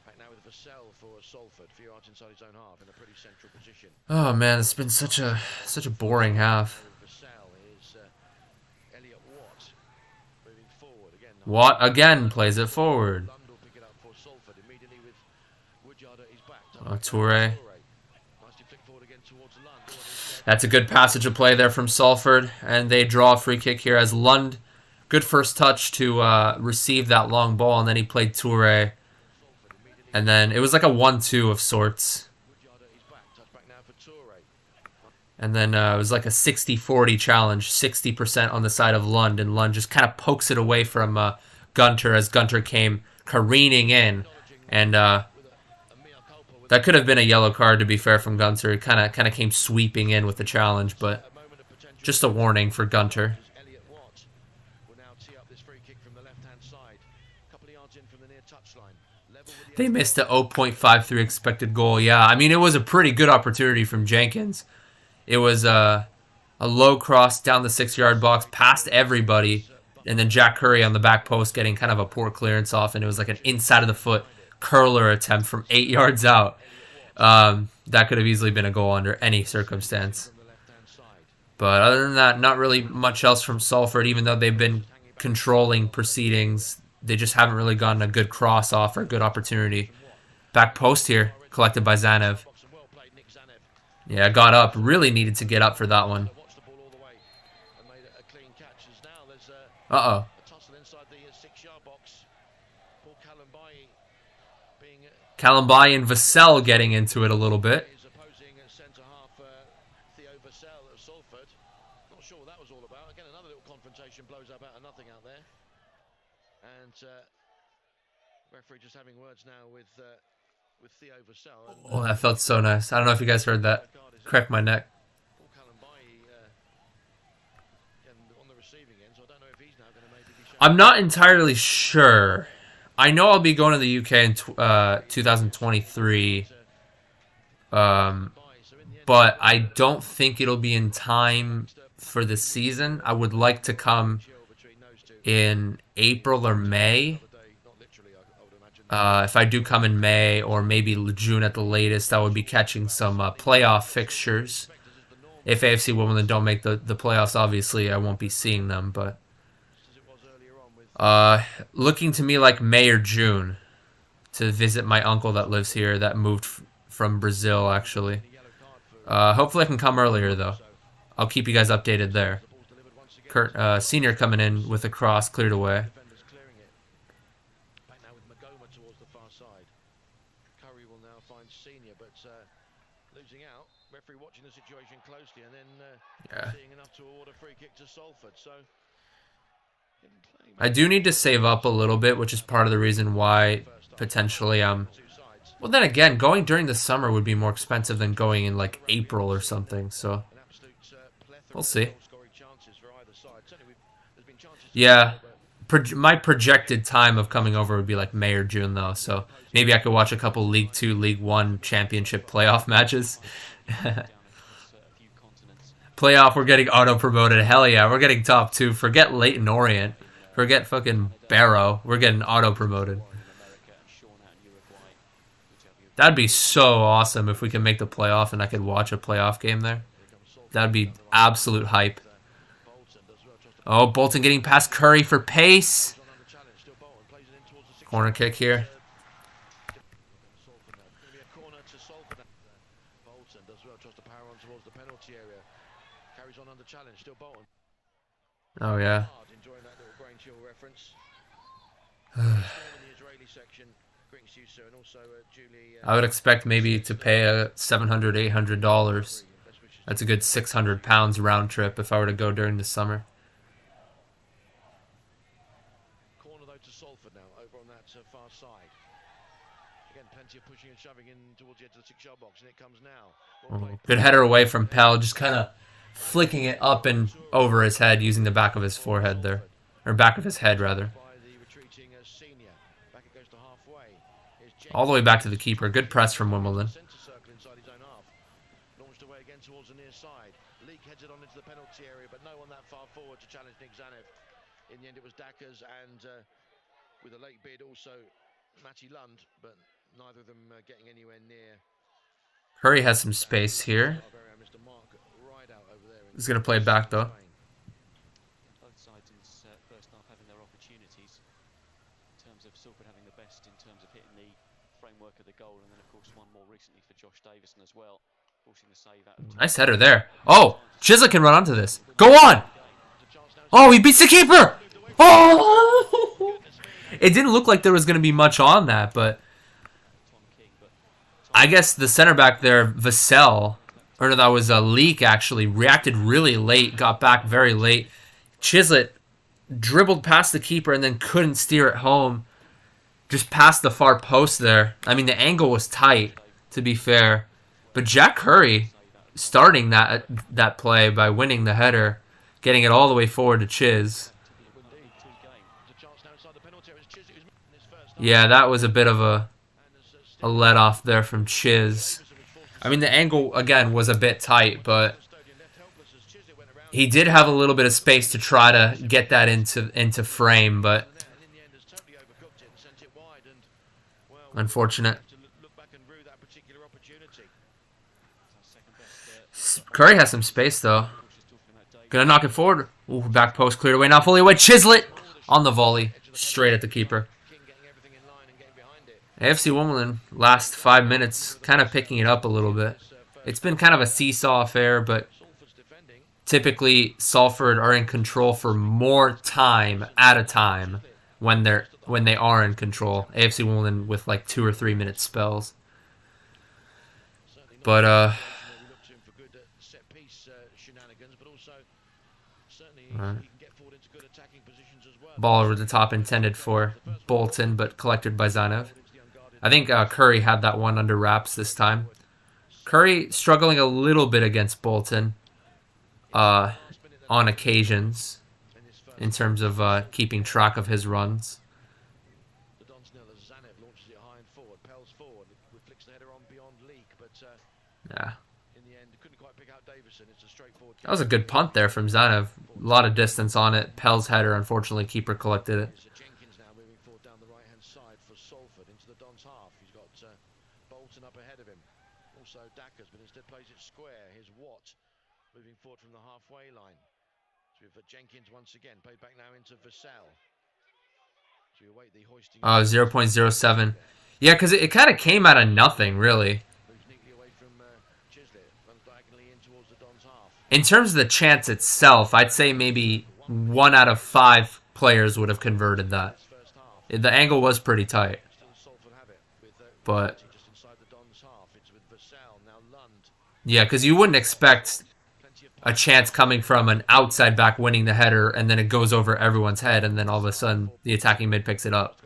Back now with Vassell for Salford, few yards inside his own half in a pretty central position. Oh man, it's been such a boring half. Watt again plays it forward. Toure. That's a good passage of play there from Salford, and they draw a free kick here as Lund. Good first touch to receive that long ball, and then he played Toure. And then it was like a 1-2 of sorts. And then it was like a 60-40 challenge, 60% on the side of Lund, and Lund just kind of pokes it away from Gunter as Gunter came careening in. And that could have been a yellow card, to be fair, from Gunter. It kind of came sweeping in with the challenge, but just a warning for Gunter. They missed a 0.53 expected goal. Yeah, I mean, it was a pretty good opportunity from Jenkins. It was a low cross down the 6-yard box, past everybody, and then Jack Curry on the back post getting kind of a poor clearance off, and it was like an inside of the foot curler attempt from 8 yards out. That could have easily been a goal under any circumstance. But other than that, not really much else from Salford, even though they've been controlling proceedings. They just haven't really gotten a good cross off or a good opportunity. Back post here, collected by Zanev. Yeah, got up. Really needed to get up for that one. Uh-oh. Kellenby and Vassell getting into it a little bit. Not sure what that was all about. Again, another little confrontation blows up out of nothing out there. And referee just having words now with Theo Vassell. Oh, that felt so nice. I don't know if you guys heard that. Cracked my neck. I'm not entirely sure. I know I'll be going to the UK in 2023. But I don't think it'll be in time for the season. I would like to come in April or May. If I do come in May or maybe June at the latest, I would be catching some playoff fixtures. If AFC Wimbledon don't make the playoffs, obviously I won't be seeing them. But looking to me like May or June to visit my uncle that lives here that moved from Brazil, actually. Hopefully I can come earlier, though. I'll keep you guys updated there. Kurt, Senior coming in with a cross, cleared away. Back now with Magoma towards the far side. Curry will now find Senior, but losing out. Referee watching the situation closely and then seeing enough to award a free kick to Salford. So I do need to save up a little bit, which is part of the reason why potentially I'm Well, then again, going during the summer would be more expensive than going in like April or something. So we'll see. Yeah, my projected time of coming over would be like May or June though. So maybe I could watch a couple League 2, League 1 championship playoff matches. Playoff, we're getting auto-promoted. Hell yeah, we're getting top 2. Forget Leyton Orient. Forget fucking Barrow. We're getting auto-promoted. That'd be so awesome if we can make the playoff and I could watch a playoff game there. That'd be absolute hype. Oh, Bolton getting past Curry for pace. Corner kick here. Oh, yeah. I would expect maybe to pay a $700, $800. That's a good £600 round trip if I were to go during the summer. Corner though to Salford now, over on that far side. Again, plenty of pushing and shoving in towards the edge of the 6-yard box, and it comes now. Good header away from Pell, just kind of flicking it up and over his head using the back of his forehead there. Or back of his head, rather. All the way back to the keeper. Good press from Wimbledon. Launched away again towards the near side. Leek heads it on into the penalty area, but no one that far forward to challenge Nick Zanev. In the end, it was Dackers and with a late bid also Matty Lund, but neither of them getting anywhere near. Curry has some space here. He's going to play back, though. Both sides in this first half having their opportunities in terms of Salford having the best in terms of hitting the framework of the goal, and then of course one more recently for Josh Davison as well, forcing the save out of Nice header there. Oh, Chislett can run onto this. Go on! Oh, he beats the keeper! Oh! It didn't look like there was going to be much on that, but I guess the center back there, Vassell, or no, that was a Leak actually, reacted really late, got back very late. Chislett dribbled past the keeper and then couldn't steer it home. Just past the far post there. I mean, the angle was tight, to be fair. But Jack Curry starting that play by winning the header, getting it all the way forward to Chiz. Yeah, that was a bit of a let off there from Chiz. I mean, the angle, again, was a bit tight, but he did have a little bit of space to try to get that into frame, but unfortunate. Curry has some space, though. Gonna knock it forward. Ooh, back post cleared away. Now fully away. Chislett on the volley. Straight at the keeper. AFC Wimbledon, last 5 minutes, kind of picking it up a little bit. It's been kind of a seesaw affair, but typically Salford are in control for more time at a time when they are in control. AFC Wimbledon with like 2 or 3 minute spells. But ball over the top intended for Bolton, but collected by Zanev. I think Curry had that one under wraps this time. Curry struggling a little bit against Bolton on occasions in terms of keeping track of his runs. Yeah. That was a good punt there from Zanev. A lot of distance on it. Pell's header, unfortunately, keeper collected it. Jenkins now moving forward down the right-hand side for Salford into the Dons half. He's got Bolton up ahead of him. Also Dackers, but instead plays it square. Here's Watt moving forward from the halfway line. So we've got Jenkins once again. Played back now into Vassell. So we await the hoisting. 0.07. Yeah, because it kind of came out of nothing, really. In terms of the chance itself, I'd say maybe 1 out of 5 players would have converted that. The angle was pretty tight. But yeah, because you wouldn't expect a chance coming from an outside back winning the header and then it goes over everyone's head and then all of a sudden the attacking mid picks it up.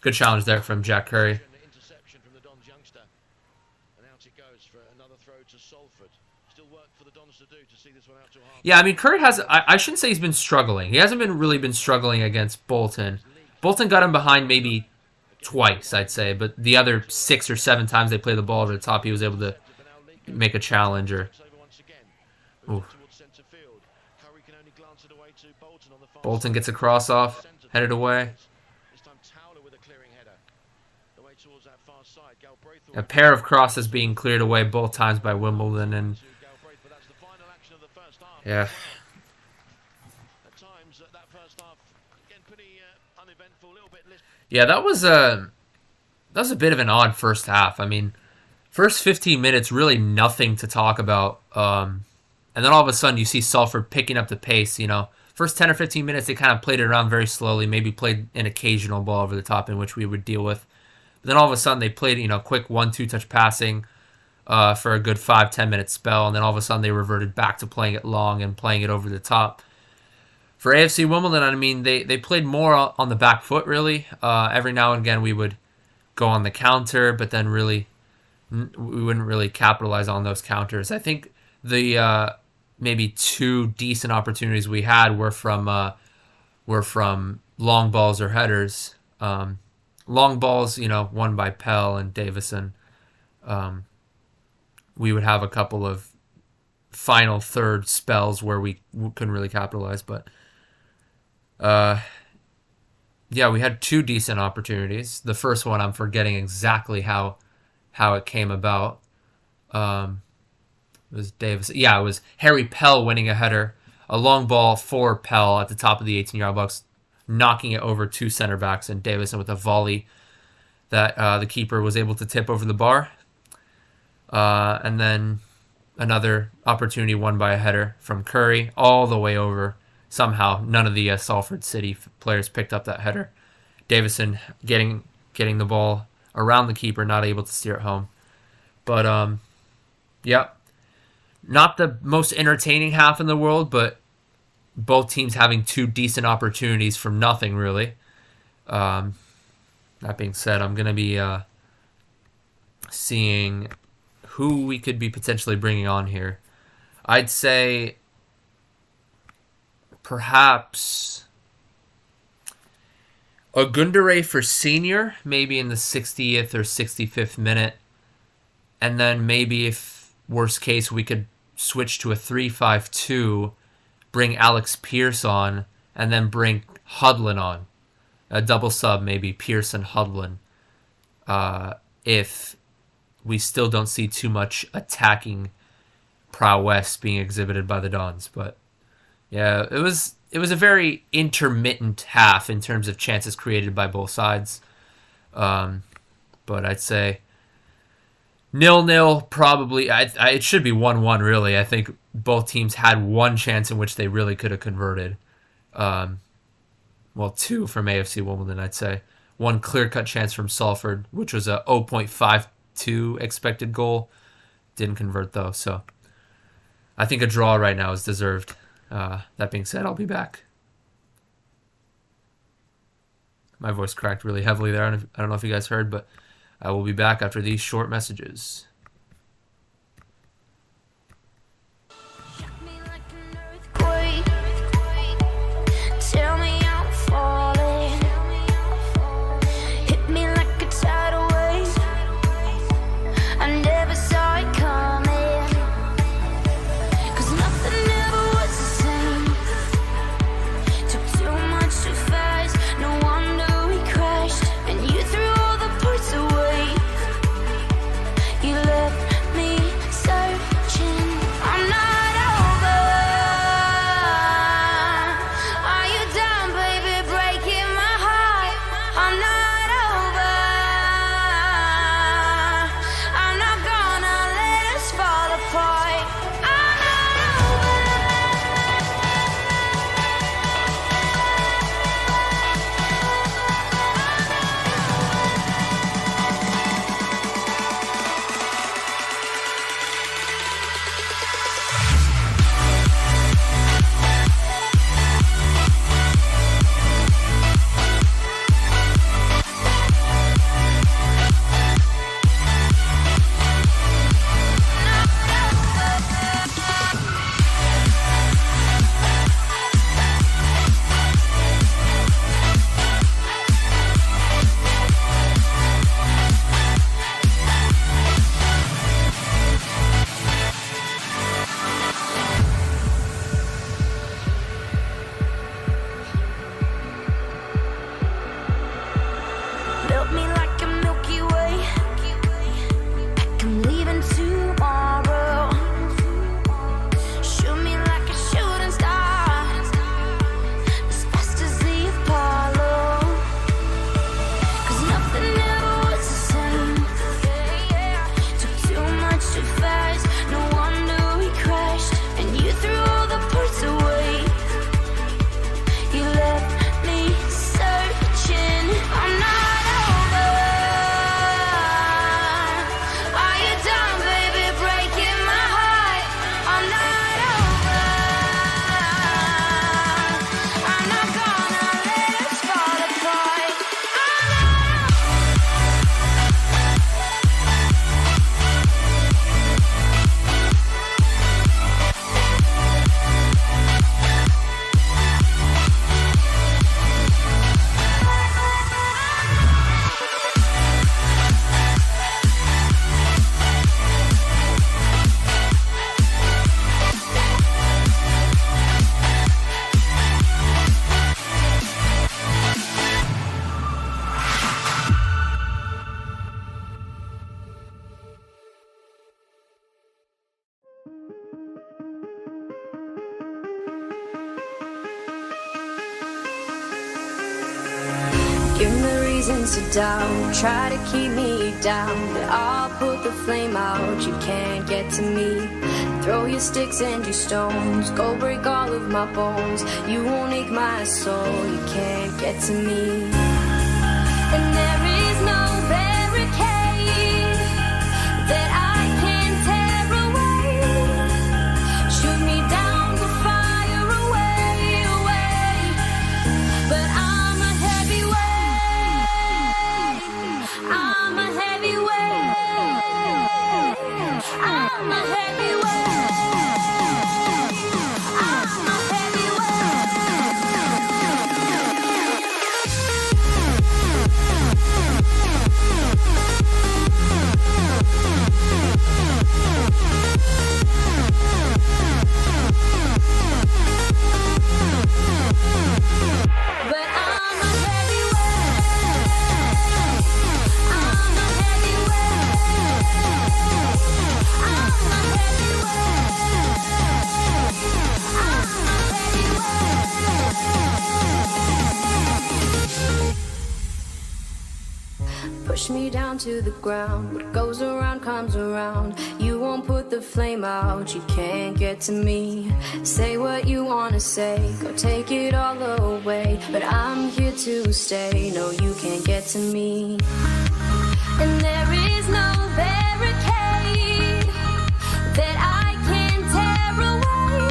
Good challenge there from Jack Curry. Interception from the Dons youngster. And out it goes for another throw to Salford. Still work for the Dons to do to see this one out to half. Yeah, I mean, Curry has... I shouldn't say he's been struggling. He hasn't really been struggling against Bolton. Bolton got him behind maybe twice, I'd say. But the other 6 or 7 times they played the ball over the top, he was able to make a challenge. Or... Ooh. Bolton gets a cross off, headed away. A pair of crosses being cleared away both times by Wimbledon, and yeah. Yeah, that was a bit of an odd first half. I mean, first 15 minutes, really nothing to talk about. And then all of a sudden you see Salford picking up the pace, you know. First 10 or 15 minutes, they kind of played it around very slowly, maybe played an occasional ball over the top in which we would deal with. But then all of a sudden they played, you know, quick 1-2 touch passing for a good 5-10 minute spell. And then all of a sudden they reverted back to playing it long and playing it over the top. For AFC Wimbledon, I mean, they played more on the back foot, really. Every now and again we would go on the counter, but then really we wouldn't really capitalize on those counters. I think the maybe 2 decent opportunities we had were from long balls or headers. Long balls, you know, won by Pell and Davison. We would have a couple of final third spells where we couldn't really capitalize, but yeah, we had 2 decent opportunities. The first one, I'm forgetting exactly how it came about. It was Davis. Yeah, it was Harry Pell winning a header. A long ball for Pell at the top of the 18-yard box, knocking it over 2 center backs, and Davison with a volley that the keeper was able to tip over the bar. And then another opportunity won by a header from Curry all the way over. Somehow, none of the Salford City players picked up that header. Davison getting the ball around the keeper, not able to steer it home. But, yeah. Not the most entertaining half in the world, but both teams having 2 decent opportunities from nothing, really. That being said, I'm going to be seeing who we could be potentially bringing on here. I'd say perhaps Ogundere for senior, maybe in the 60th or 65th minute. And then maybe if worst case, we could switch to a 3-5-2, bring Alex Pearce on, and then bring Hudlin on. A double sub, maybe, Pearce and Hudlin. If we still don't see too much attacking prowess being exhibited by the Dons. But, yeah, it was a very intermittent half in terms of chances created by both sides. But I'd say 0-0 probably. It should be 1-1 really. I think both teams had 1 chance in which they really could have converted. Well, 2 from AFC Wimbledon, I'd say. 1 clear-cut chance from Salford, which was a 0.52 expected goal. Didn't convert though, so I think a draw right now is deserved. That being said, I'll be back. My voice cracked really heavily there. I don't know if you guys heard, but I will be back after these short messages. You Give me reasons to doubt, try to keep me down, but I'll put the flame out, you can't get to me. Throw your sticks and your stones, go break all of my bones. You won't ache my soul, you can't get to me. And there is no barricade that I can tear away. Shoot me down, we'll fire away, away. But I'm a heavyweight, I'm a heavyweight, I'm a heavyweight. Push me down to the ground. What goes around comes around. You won't put the flame out, you can't get to me. Say what you wanna say, go take it all away, but I'm here to stay. No, you can't get to me. And there is no barricade that I can tear away.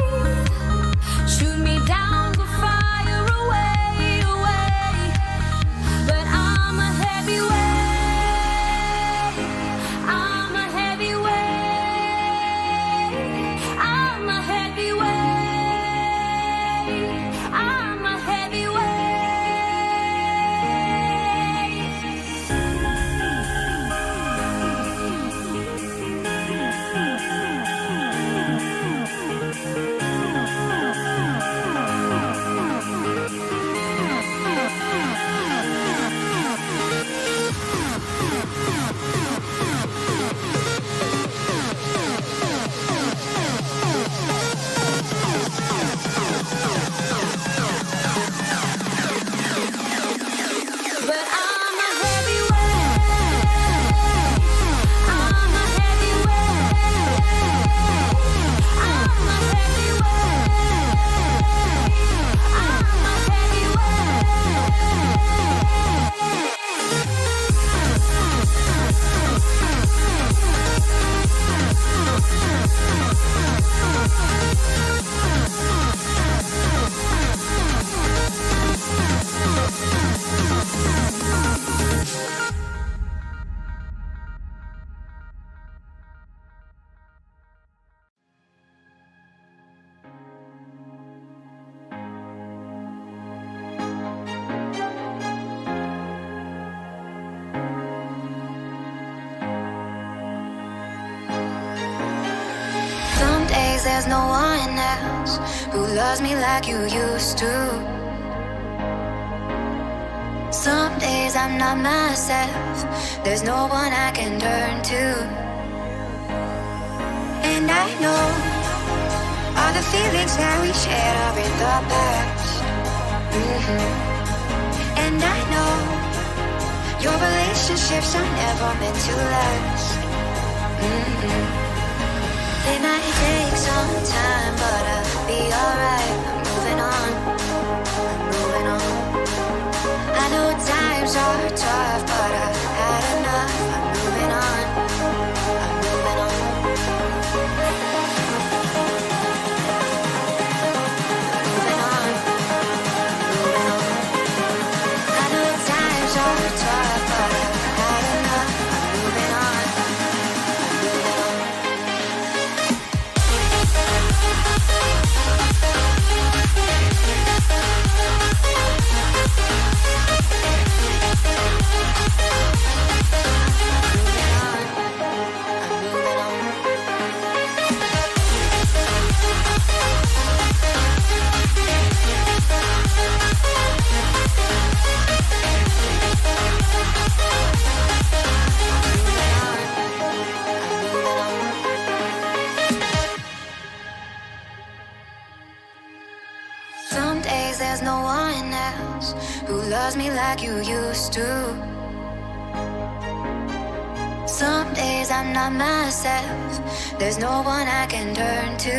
Shoot me down, we'll fire away, away. But I'm a heavyweight, I'm a heavyweight, I'm a heavyweight, I'm a heavyweight. But I'm a heavyweight, I'm a heavyweight, I'm a heavyweight, I'm a Some days there's no one else who loves me like you used to. Some days I'm not myself, there's no one I can turn to. And I know all the feelings that we shared are in the past. And I know your relationships are never meant to last. They might take some time, but I'll be alright. I'm moving on, I'm moving on. I know times are tough, but I've had enough. I'm moving on, I'm moving on. Moving on, moving on. I know times are tough, but I've had enough. I'm moving on, I'm moving on. there's no one else who loves me like you used to. Some days I'm not myself, there's no one I can turn to.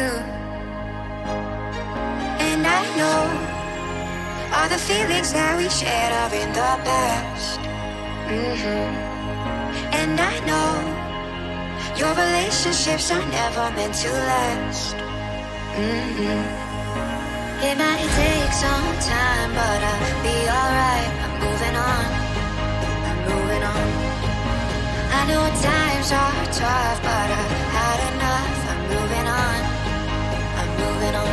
And I know all the feelings that we shared are in the past. And I know your relationships are never meant to last. It might take some time, but I'll be alright. I'm moving on, I'm moving on. I know times are tough, but I've had enough. I'm moving on, I'm moving on.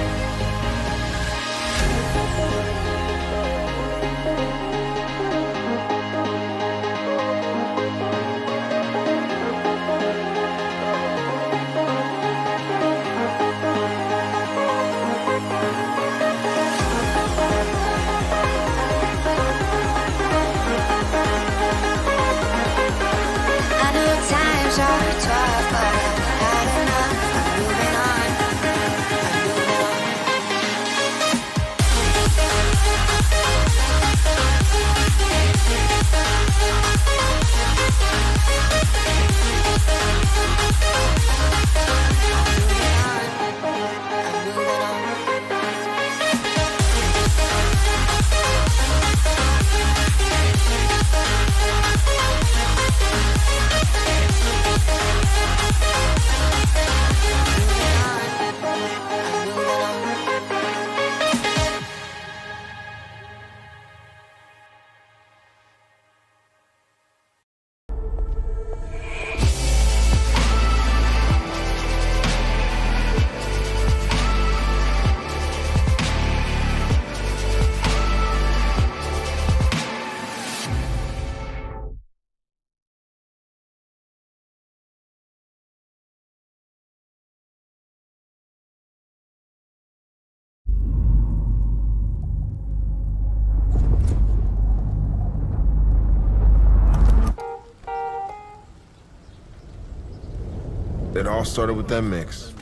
It all started with that mix.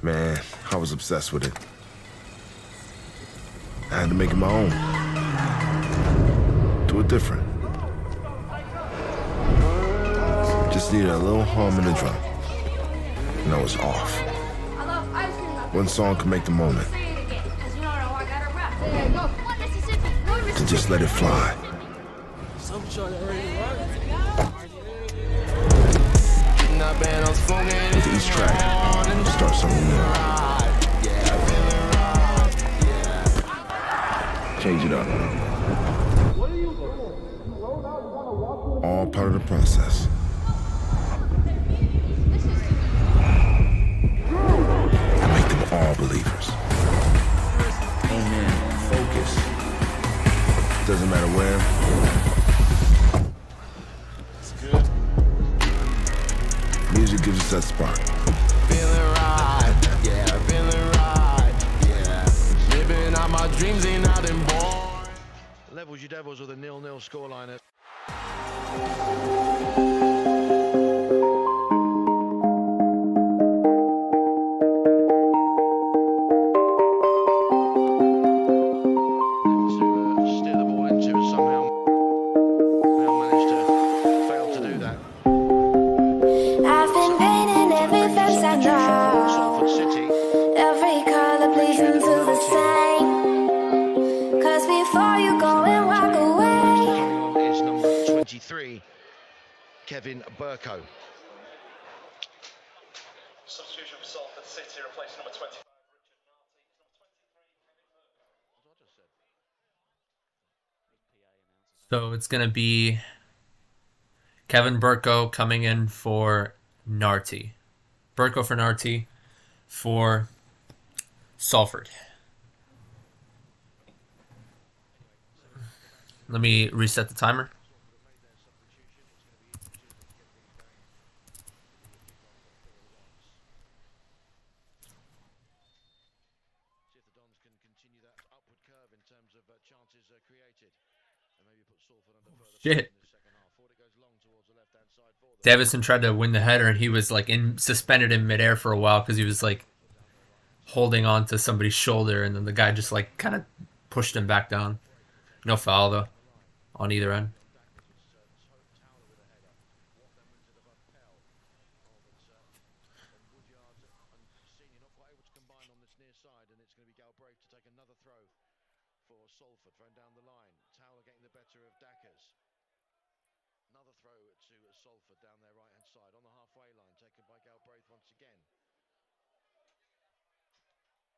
Man, I was obsessed with it. I had to make it my own. Do it different. Just needed a little hum in the drum. And I was off. One song could make the moment. To just let it fly. With each track, start something new. Change it up. All part of the process. And make them all believers. Amen. Focus. Doesn't matter where. Music gives us that spark. Feeling right, yeah, feeling right, yeah. Living out my dreams ain't nothing boring. Levels you devils with a 0-0 scoreline. Steer the ball into and somehow managed to fail to do that. I've been painting every face I know. Salford City. Every color bleeding through the same. Cause before you go and walk away, Is number 23, Kevin Burko. Substitution for Salford City, replacing number 25, Richard Narty. So it's going to be Kevin Burko coming in for Narty. Burko for Narty for Salford. Let me reset the timer. See if the Dons can continue that upward curve in terms of chances created. And maybe put Salford under further Shit. in the second half. Thought it goes long towards the left-hand side for them. Davison tried to win the header and he was like suspended in midair for a while because he was like holding on to somebody's shoulder, and then the guy just like kind of pushed him back down. No foul though on either end. For Salford, thrown down the line. Towler getting the better of Dackers. Another throw to Salford down their right-hand side on the halfway line, taken by Galbraith once again.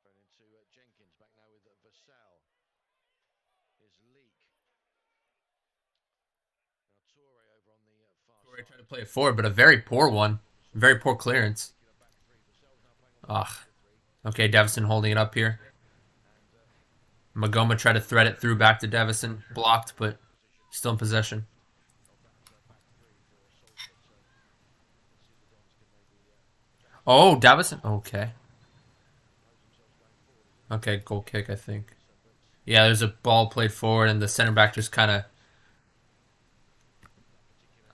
Thrown into Jenkins, back now with Vassell. Here's Leek. Now Toure over on the far Toure side. tried to play it forward, but a very poor one. Very poor clearance. Ugh. Okay, Davison holding it up here. Magoma tried to thread it through back to Davison. Blocked, but still in possession. Oh, Davison. Okay. Okay, goal kick, I think. Yeah, there's a ball played forward, and the center back just kind of...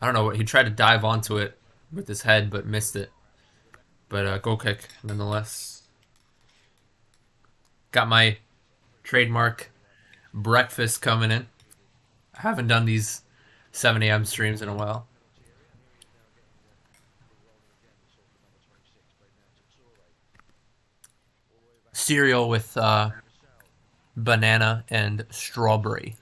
I don't know, he tried to dive onto it with his head, but missed it. But goal kick, nonetheless. Got my trademark breakfast coming in. I haven't done these 7 a.m. streams in a while. Cereal with banana and strawberry.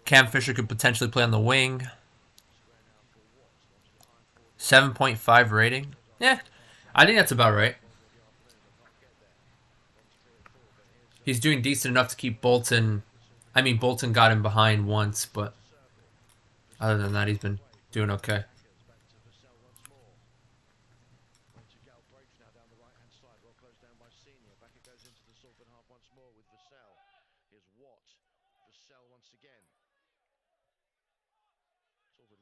Cam Fisher could potentially play on the wing. 7.5 rating. Yeah, I think that's about right. He's doing decent enough to keep Bolton. I mean, Bolton got him behind once, but other than that, he's been doing okay.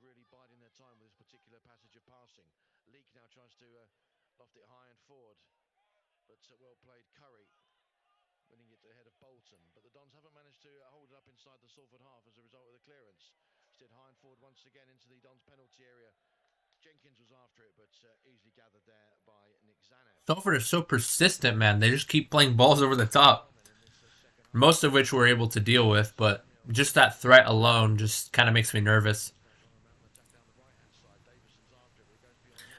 Really biding their time with this particular passage of passing. Leek now tries to loft it high and forward, but well played Curry, winning it ahead of Bolton. But the Dons haven't managed to hold it up inside the Salford half as a result of the clearance. Instead, high and forward once again into the Dons penalty area. Jenkins was after it, but easily gathered there by Nick Zanev. Salford are so persistent, man. They just keep playing balls over the top. Most of which we're able to deal with, but just that threat alone just kind of makes me nervous.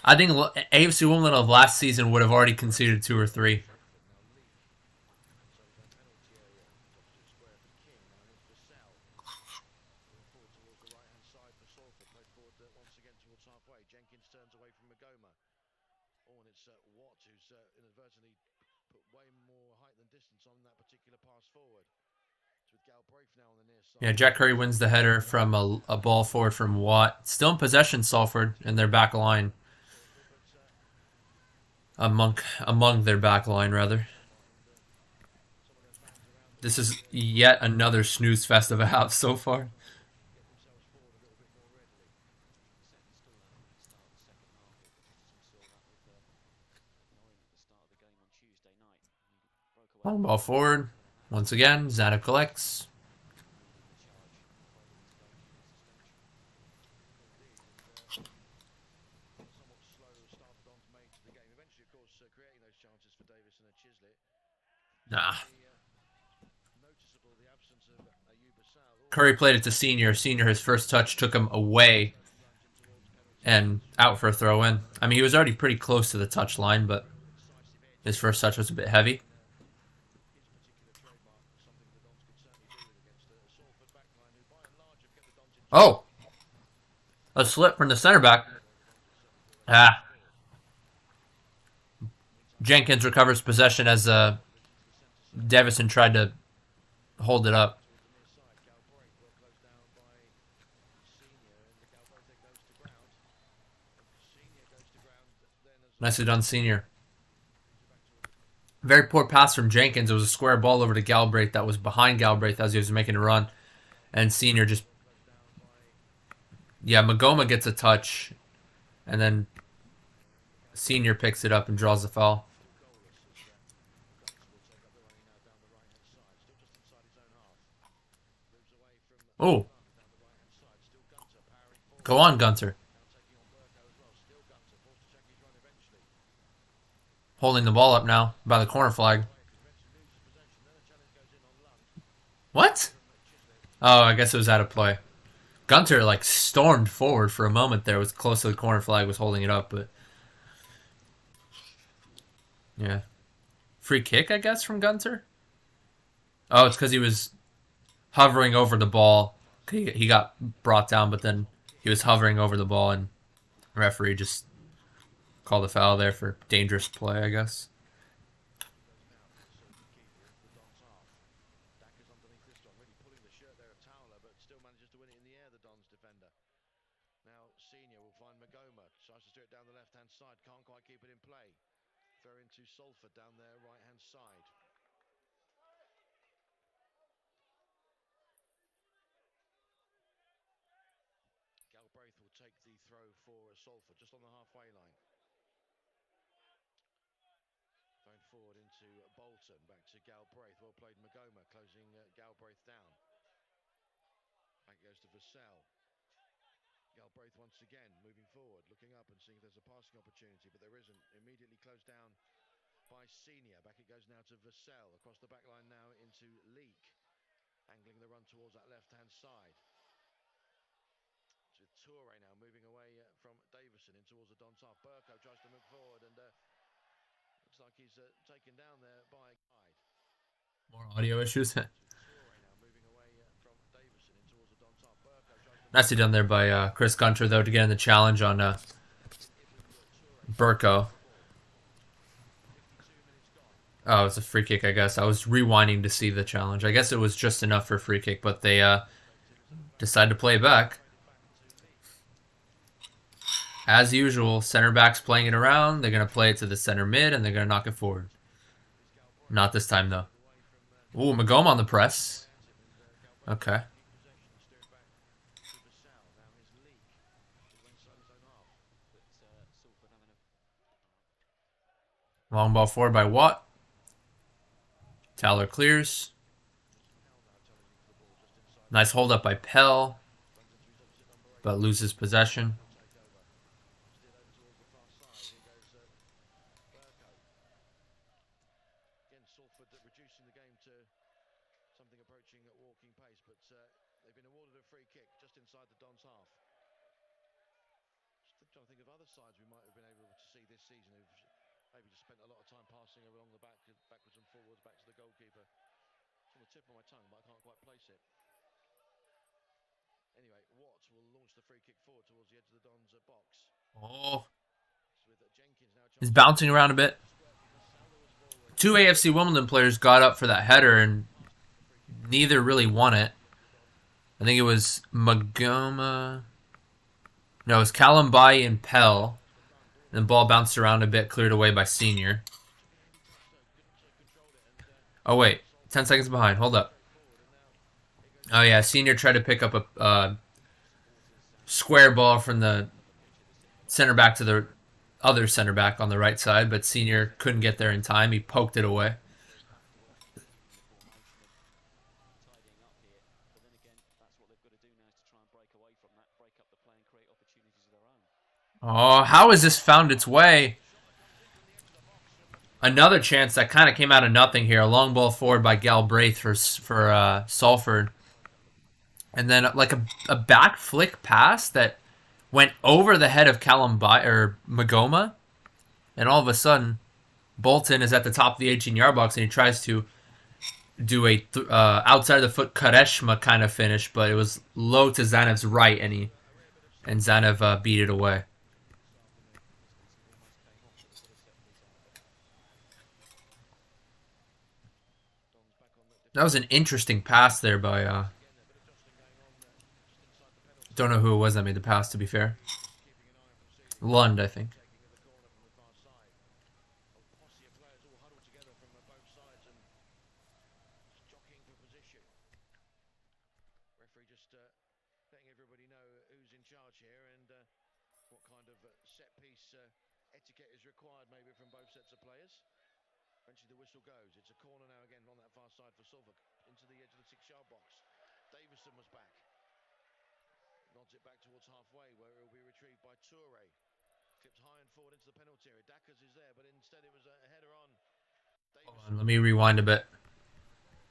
I think AFC Wimbledon of last season would have already conceded 2 or 3. Jenkins turns away from Magoma. Oh, and it's Watt who's inadvertently put way more height than distance on that particular pass forward. It's with Galbraith now on the near side. Yeah, Jack Curry wins the header from a ball forward from Watt. Still in possession, Salford, in their back line. Among their back line, rather. This is yet another snooze fest of a half so far. Long ball forward. Once again, Zanev collects. Nah. Curry played it to Senior. Senior, his first touch took him away and out for a throw-in. I mean, he was already pretty close to the touch line, but his first touch was a bit heavy. Oh! A slip from the center back. Ah. Jenkins recovers possession as Davison tried to hold it up. Nicely done, Senior. Very poor pass from Jenkins. It was a square ball over to Galbraith that was behind Galbraith as he was making a run. And Senior just... Yeah, Magoma gets a touch. And then Senior picks it up and draws the foul. Oh. Go on, Gunter. holding the ball up now by the corner flag. What? Oh, I guess it was out of play. Gunter like stormed forward for a moment there. Was close to the corner flag, was holding it up, but yeah. Free kick, I guess, from Gunter? Oh, it's because he was hovering over the ball. He got brought down, but then he was hovering over the ball, and the referee just called a foul there for dangerous play, I guess. Dacker's underneath this one, really pulling the shirt there of Towler, but still manages to win it in the air, the Dons defender. Now Senior will find Magoma, tries to steer it down the left-hand side, can't quite keep it in play. Throw into Salford down their right-hand side. Galbraith will take the throw for Salford, just on the halfway line. Thrown forward into Bolton, back to Galbraith. Well played Magoma, closing Galbraith down. Back goes to Vassell. Galbraith once again moving forward, looking up and seeing if there's a passing opportunity, but there isn't. Immediately closed down by Senior. Back it goes now to Vassell. Across the back line now into Leek. Angling the run towards that left-hand side. To Toure now moving away from Davison in towards the Dons half. Burko tries to move forward and looks like he's taken down there by Guide. More audio issues. Nicely done there by Chris Gunter, though, to get in the challenge on Burko. Oh, it's a free kick, I guess. I was rewinding to see the challenge. I guess it was just enough for a free kick, but they decided to play it back. As usual, center back's playing it around. They're going to play it to the center mid, and they're going to knock it forward. Not this time, though. Ooh, Magoma on the press. Okay. Long ball forward by Watt. Towler clears. Nice hold up by Pell, but loses possession. Again, Salford reducing the game to something approaching at walking pace, but they've been awarded a free kick just inside the Dons half. Just trying to think of other sides we might have been able to see this season who've maybe just spent a lot of time passing along the backwards and forwards, back to the goalkeeper. It's on the tip of my tongue, but I can't quite place it. Anyway, Watt will launch the free kick forward towards the edge of the Dons box. Oh. He's bouncing around a bit. Two AFC Wimbledon players got up for that header, and neither really won it. I think it was Magoma. No, it was Kalambai and Pell. And the ball bounced around a bit, cleared away by Senior. Oh, wait. 10 seconds behind. Hold up. Oh, yeah. Senior tried to pick up a square ball from the center back to the other center back on the right side, but Senior couldn't get there in time. He poked it away. Oh, how has this found its way? Another chance that kind of came out of nothing here. A long ball forward by Galbraith for Salford. And then like a back flick pass that went over the head of Kalambai or Magoma. And all of a sudden, Bolton is at the top of the 18-yard box and he tries to do a outside of the foot Kareshma kind of finish, but it was low to Zanev's right, and Zanev beat it away. That was an interesting pass there by don't know who it was that made the pass, to be fair. Lund, I think. Referee just letting everybody know who's in charge here and what kind of set piece etiquette is required maybe from both sets of players. Eventually the whistle goes. It's a corner now again on that far side for Salford into the edge of the 6-yard box. Davison was back. Nods it back towards halfway where it will be retrieved by Toure. Flipped high and forward into the penalty area. Dackers is there, but instead it was a header on. Hold on, let me rewind a bit.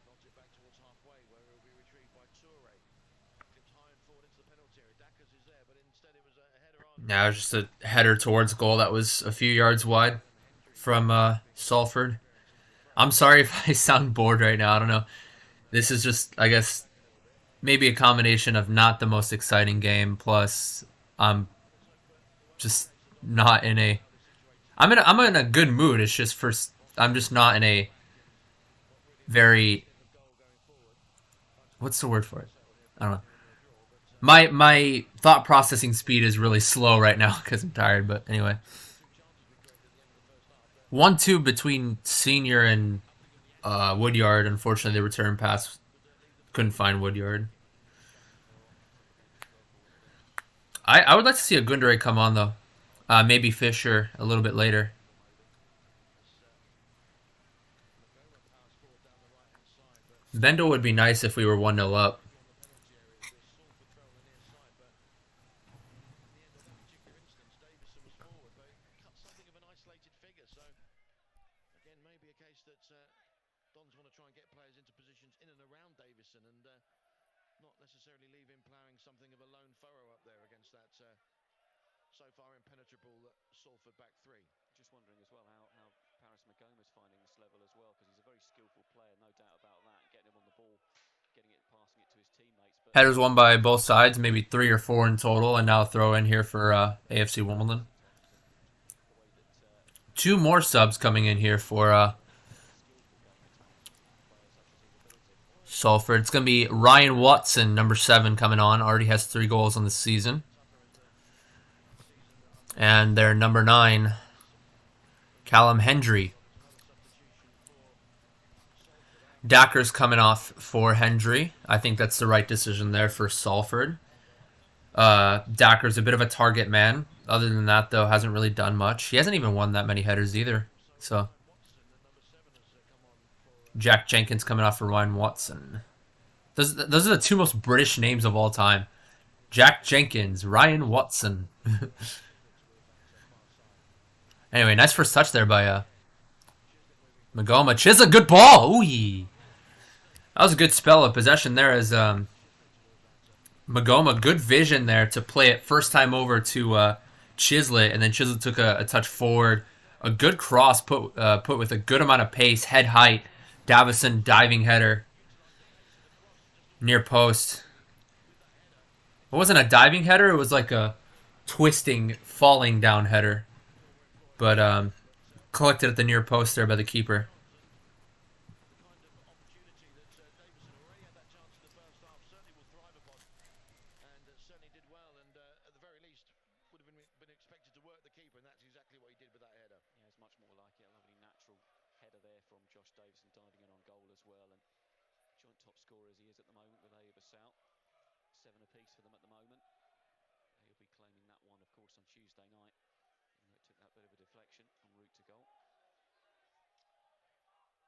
Knocks it back towards halfway, where it will be retrieved by Toure. Flipped high and forward into the penalty area. Dackers is there, but instead it was a header on. Now just a header towards goal that was a few yards wide from Salford. I'm sorry if I sound bored right now. I don't know. This is just, I guess, maybe a combination of not the most exciting game, plus I'm just not in a... I'm in a good mood. It's just I'm just not in a very... What's the word for it? I don't know. My thought processing speed is really slow right now because I'm tired, but anyway. 1-2 between Senior and Woodyard. Unfortunately, the return pass couldn't find Woodyard. I would like to see a Gundere come on, though. Maybe Fisher a little bit later. Bendel would be nice if we were 1-0 up. Dons want to try and get players into positions in and around Davison and not necessarily leave him ploughing something of a lone furrow up there against that so far impenetrable Salford back three. Just wondering as well how Paris Magoma's finding this level as well, because he's a very skillful player, no doubt about that. Getting him on the ball, getting it, passing it to his teammates. But Headers won by both sides, maybe 3 or 4 in total, and now throw in here for AFC Wimbledon. 2 more subs coming in here for Salford. It's going to be Ryan Watson, number 7, coming on. Already has 3 goals on the season. And their number 9, Callum Hendry. Dacker's coming off for Hendry. I think that's the right decision there for Salford. Dacker's a bit of a target man. Other than that, though, hasn't really done much. He hasn't even won that many headers either. So, Jack Jenkins coming off for Ryan Watson. Those are the 2 most British names of all time. Jack Jenkins, Ryan Watson. Anyway, nice first touch there by Magoma. Chisla, good ball. Ooh, that was a good spell of possession there as Magoma, good vision there to play it first time over to Chisla, and then Chisla took a touch forward. A good cross put with a good amount of pace, head height. Davison diving header near post. It wasn't a diving header, it was like a twisting, falling down header. But collected at the near post there by the keeper.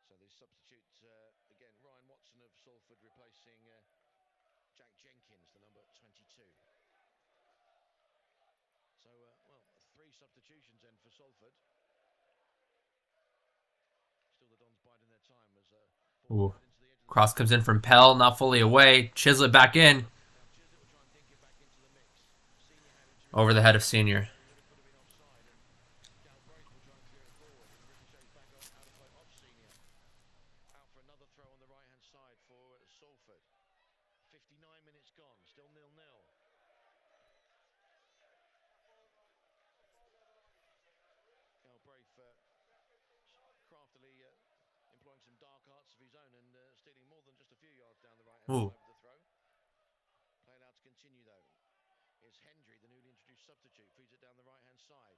So the substitutes, again, Ryan Watson of Salford replacing Jack Jenkins, the number 22. So, well, 3 substitutions then for Salford. Still the Dons biding their time as... Ooh. Cross comes in from Pell, not fully away. Chisla back in. Over the head of Senior. Craftily employing some dark arts of his own and stealing more than just a few yards down the right hand side of the throw. Play allowed to continue though. Here's Hendry, the newly introduced substitute, feeds it down the right hand side.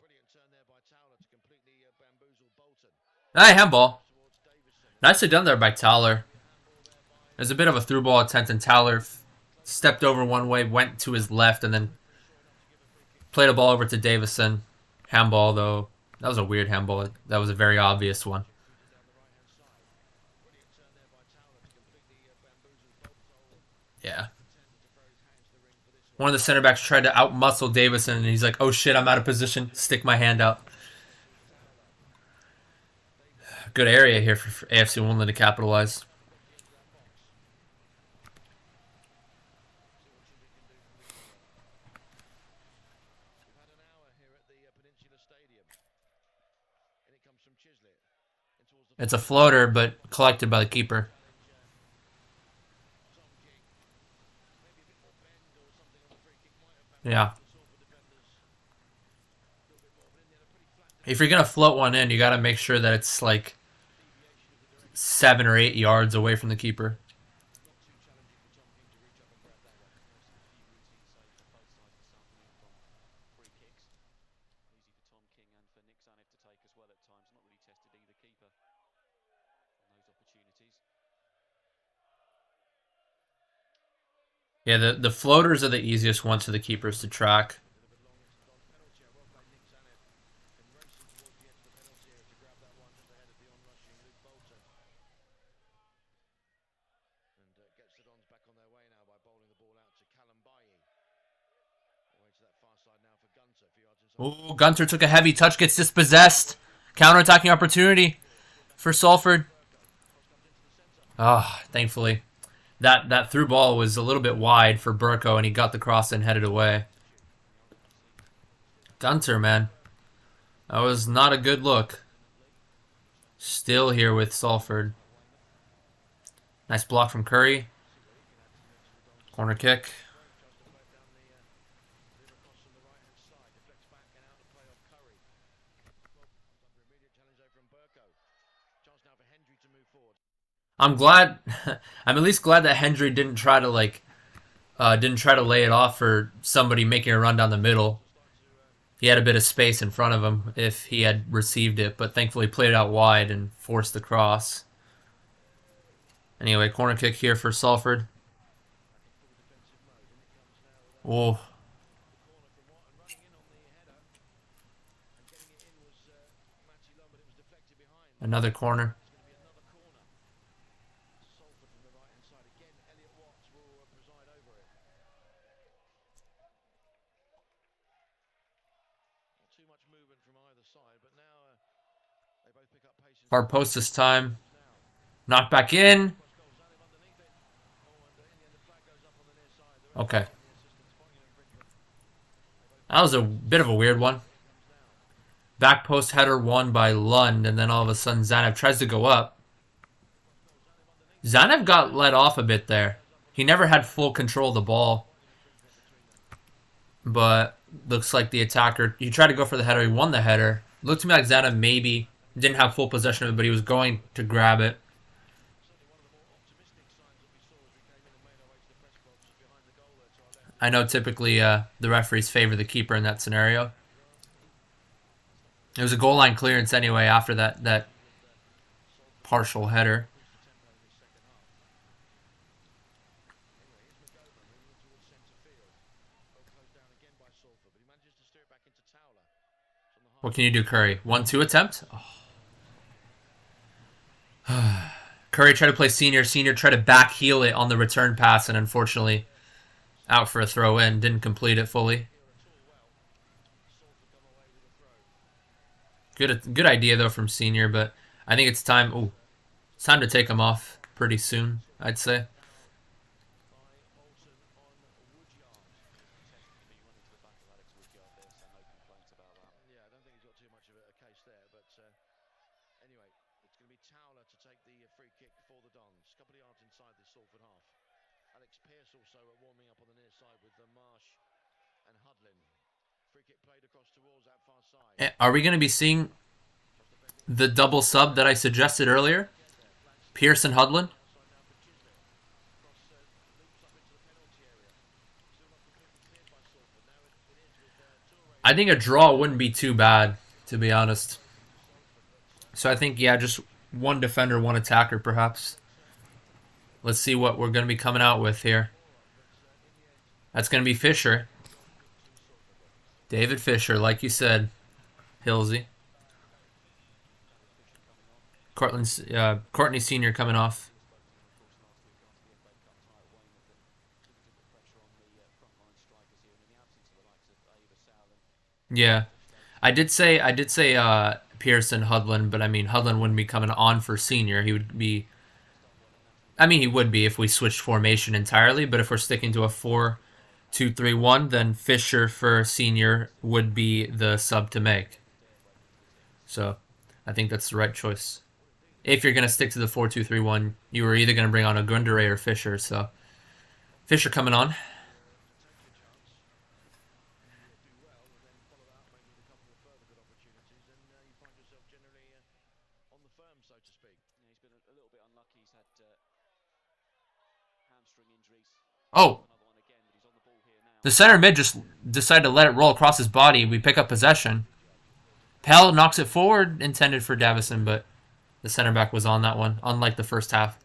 Brilliant turn there by Towler to completely bamboozle Bolton. Hey, handball. Nicely done there by Towler. There's a bit of a through ball attempt, and Towler stepped over one way, went to his left, and then played a ball over to Davison. Handball, though. That was a weird handball. That was a very obvious one. Yeah. One of the center backs tried to out-muscle Davison, and he's like, oh shit, I'm out of position. Stick my hand out. Good area here for AFC Wimbledon to capitalize. It's a floater, but collected by the keeper. Yeah. If you're going to float one in, you got to make sure that it's like 7 or 8 yards away from the keeper. Yeah, the floaters are the easiest ones for the keepers to track. Ooh, Gunter took a heavy touch, gets dispossessed. Counter-attacking opportunity for Salford. Ah, thankfully. That through ball was a little bit wide for Burko, and he got the cross and headed away. Gunter, man. That was not a good look. Still here with Salford. Nice block from Curry. Corner kick. I'm glad. I'm at least glad that Hendry didn't try to lay it off for somebody making a run down the middle. He had a bit of space in front of him if he had received it, but thankfully played it out wide and forced the cross. Anyway, corner kick here for Salford. Oh. Another corner. Far post this time. Knocked back in. Okay. That was a bit of a weird one. Back post header won by Lund, and then all of a sudden Zanev tries to go up. Zanev got let off a bit there. He never had full control of the ball. But looks like the attacker, he tried to go for the header, he won the header. Looked to me like Zanev maybe didn't have full possession of it, but he was going to grab it. I know typically the referees favor the keeper in that scenario. It was a goal line clearance anyway after that partial header. What can you do, Curry? 1-2 attempt? Oh. Curry tried to play Senior. Senior tried to back heel it on the return pass, and unfortunately out for a throw in. Didn't complete it fully. Good idea though from Senior, but I think it's time. Ooh, it's time to take him off pretty soon, I'd say. Are we going to be seeing the double sub that I suggested earlier? Pierce and Hudlin? I think a draw wouldn't be too bad, to be honest. So I think, yeah, just one defender, one attacker, perhaps. Let's see what we're going to be coming out with here. That's going to be Fisher. David Fisher, like you said. Hillsy. Courtney Senior coming off. Yeah. I did say Pearson Hudlin, but I mean Hudlin wouldn't be coming on for senior. He would be I mean he would be if we switched formation entirely, but if we're sticking to a 4-2-3-1, then Fisher for senior would be the sub to make. So, I think that's the right choice. If you're going to stick to the 4-2-3-1, you were either going to bring on a Gundere or Fisher, so Fisher coming on. Oh! The center mid just decided to let it roll across his body. We pick up possession. Pell knocks it forward, intended for Davison, but the center back was on that one, unlike the first half.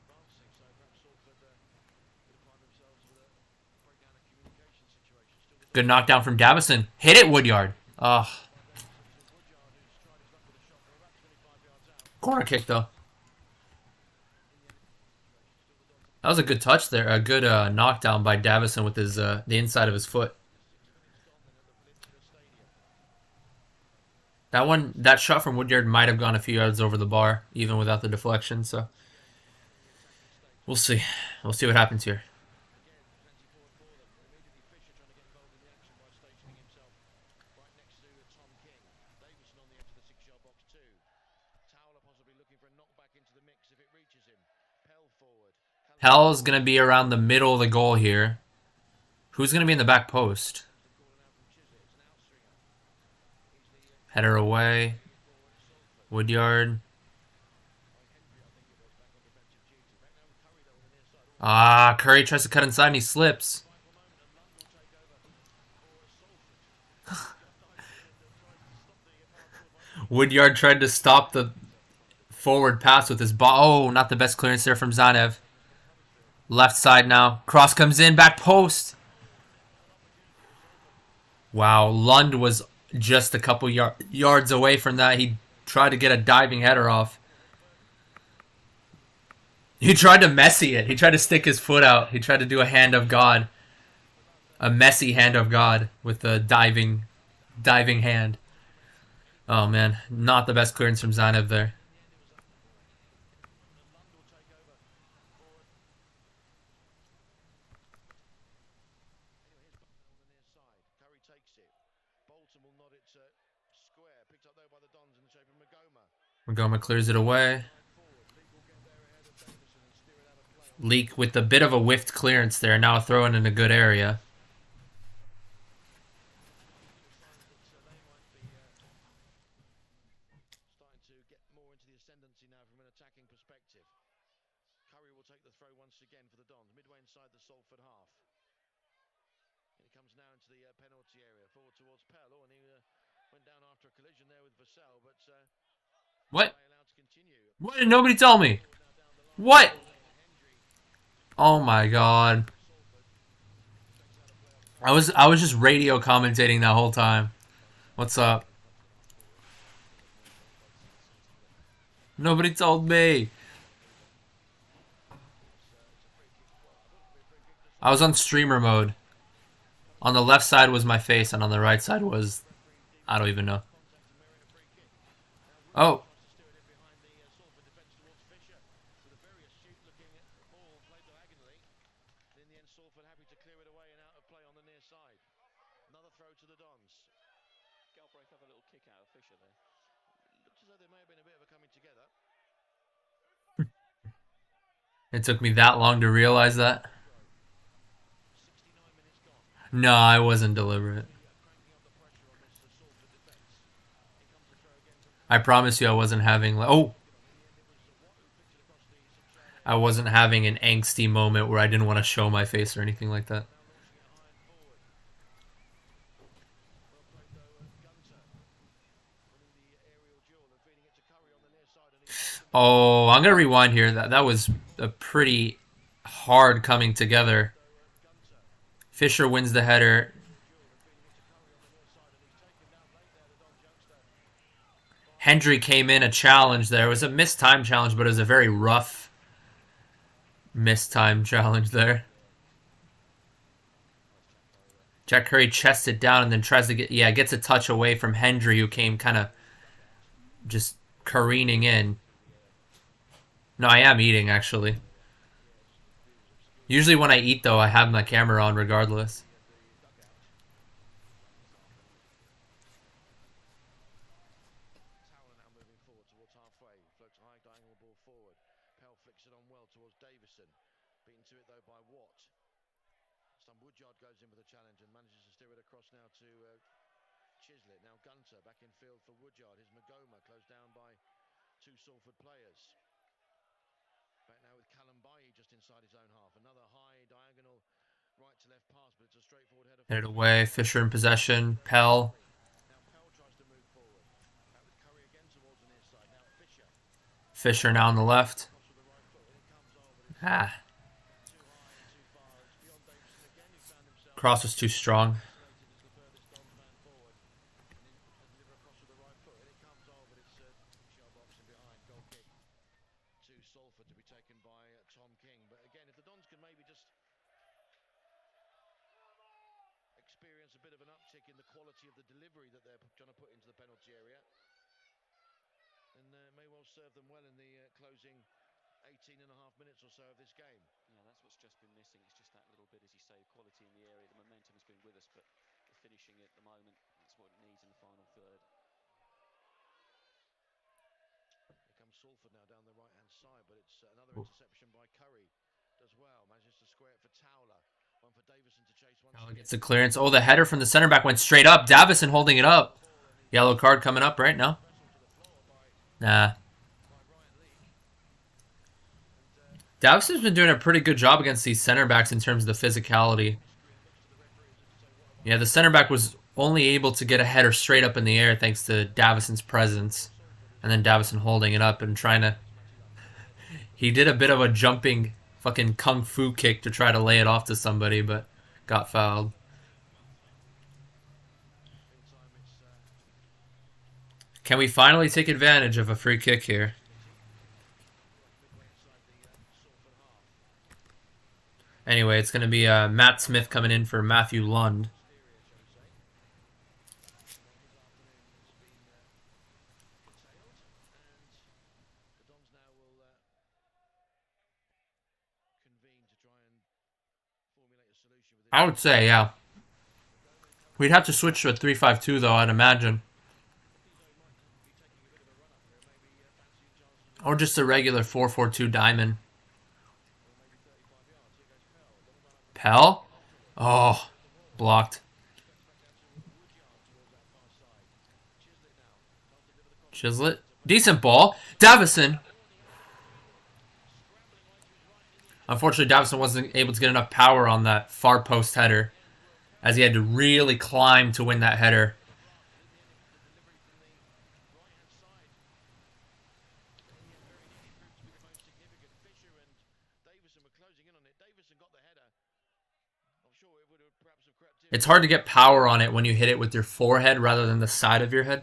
Good knockdown from Davison. Hit it, Woodyard. Ugh. Corner kick, though. That was a good touch there. A good knockdown by Davison with his the inside of his foot. That shot from Woodyard might have gone a few yards over the bar, even without the deflection. So we'll see. We'll see what happens here. Hell's going to be around the middle of the goal here. Who's going to be in the back post? Header away. Woodyard. Ah, Curry tries to cut inside and he slips. Woodyard tried to stop the forward pass with his ball. Oh, not the best clearance there from Zanev. Left side now. Cross comes in. Back post. Wow. Lund was just a couple yards away from that. He tried to get a diving header off. He tried to Messi it. He tried to stick his foot out. He tried to do a hand of God. A messy hand of God with a diving hand. Oh, man. Not the best clearance from Zanev there. Magoma clears it away. Leak with a bit of a whiffed clearance there. Now throwing in a good area. Starting to get more into the ascendancy now from an attacking perspective. Curry will take the throw once again for the Dons, midway inside the Salford half. And he comes now into the penalty area, forward towards Pell. Oh, and he went down after a collision there with Vassell, but... What? What did nobody tell me? What? Oh my god. I was just radio commentating that whole time. What's up? Nobody told me. I was on streamer mode. On the left side was my face, and on the right side was... I don't even know. Oh. It took me that long to realize that. No, I wasn't deliberate. I promise you I wasn't having... Oh! I wasn't having an angsty moment where I didn't want to show my face or anything like that. Oh, I'm going to rewind here. That was a pretty hard coming together. Fisher wins the header. Hendry came in a challenge there. It was a mistime challenge, but it was a very rough mistime challenge there. Jack Curry chests it down and then tries to gets a touch away from Hendry, who came kind of just careening in. No, I am eating, actually. Usually when I eat, though, I have my camera on regardless. Towler now moving forward towards halfway. Floats a high diagonal ball forward. Pell flicks it on well towards Davison. Beaten to it though by Watt. Some Woodyard goes in with a challenge and manages to steer it across now to Chislett. Now Gunter back in field for Woodyard. Here's Magoma closed down by two Salford players. Back now with Callum Bailly just inside his own half. Another high diagonal right to left pass, but it's a straightforward header. Headed away. Fisher in possession. Pell. Now Pell tries to move forward. Back with Curry again towards the near side. Now Fisher. Fisher now on the left. Ah. Cross was too strong. Salford to be taken by Tom King. But again, if the Dons can maybe just experience a bit of an uptick in the quality of the delivery that they're trying to put into the penalty area, then may well serve them well in the closing 18 and a half minutes or so of this game. Yeah, that's what's just been missing. It's just that little bit, as you say, quality in the area. The momentum has been with us, but the finishing at the moment, that's what it needs in the final third. Here comes Salford now down the right-hand side, but it's another interception by Curry. Does well, manages to square it for Towler. One for Davison to chase once again. Gets a clearance. Oh, the header from the center back went straight up. Davison holding it up. Yellow card coming up right now. Nah. Davison's been doing a pretty good job against these center backs in terms of the physicality. Yeah, the center back was only able to get a header straight up in the air thanks to Davison's presence. And then Davison holding it up and trying to... He did a bit of a jumping fucking kung fu kick to try to lay it off to somebody, but got fouled. Can we finally take advantage of a free kick here? Anyway, it's going to be Matt Smith coming in for Matthew Lund. I would say, yeah. We'd have to switch to a 3-5-2, though, I'd imagine. Or just a regular 4-4-2 diamond. Pell? Oh, blocked. Chislett. Decent ball. Davison. Unfortunately, Davison wasn't able to get enough power on that far post header, as he had to really climb to win that header. It's hard to get power on it when you hit it with your forehead rather than the side of your head.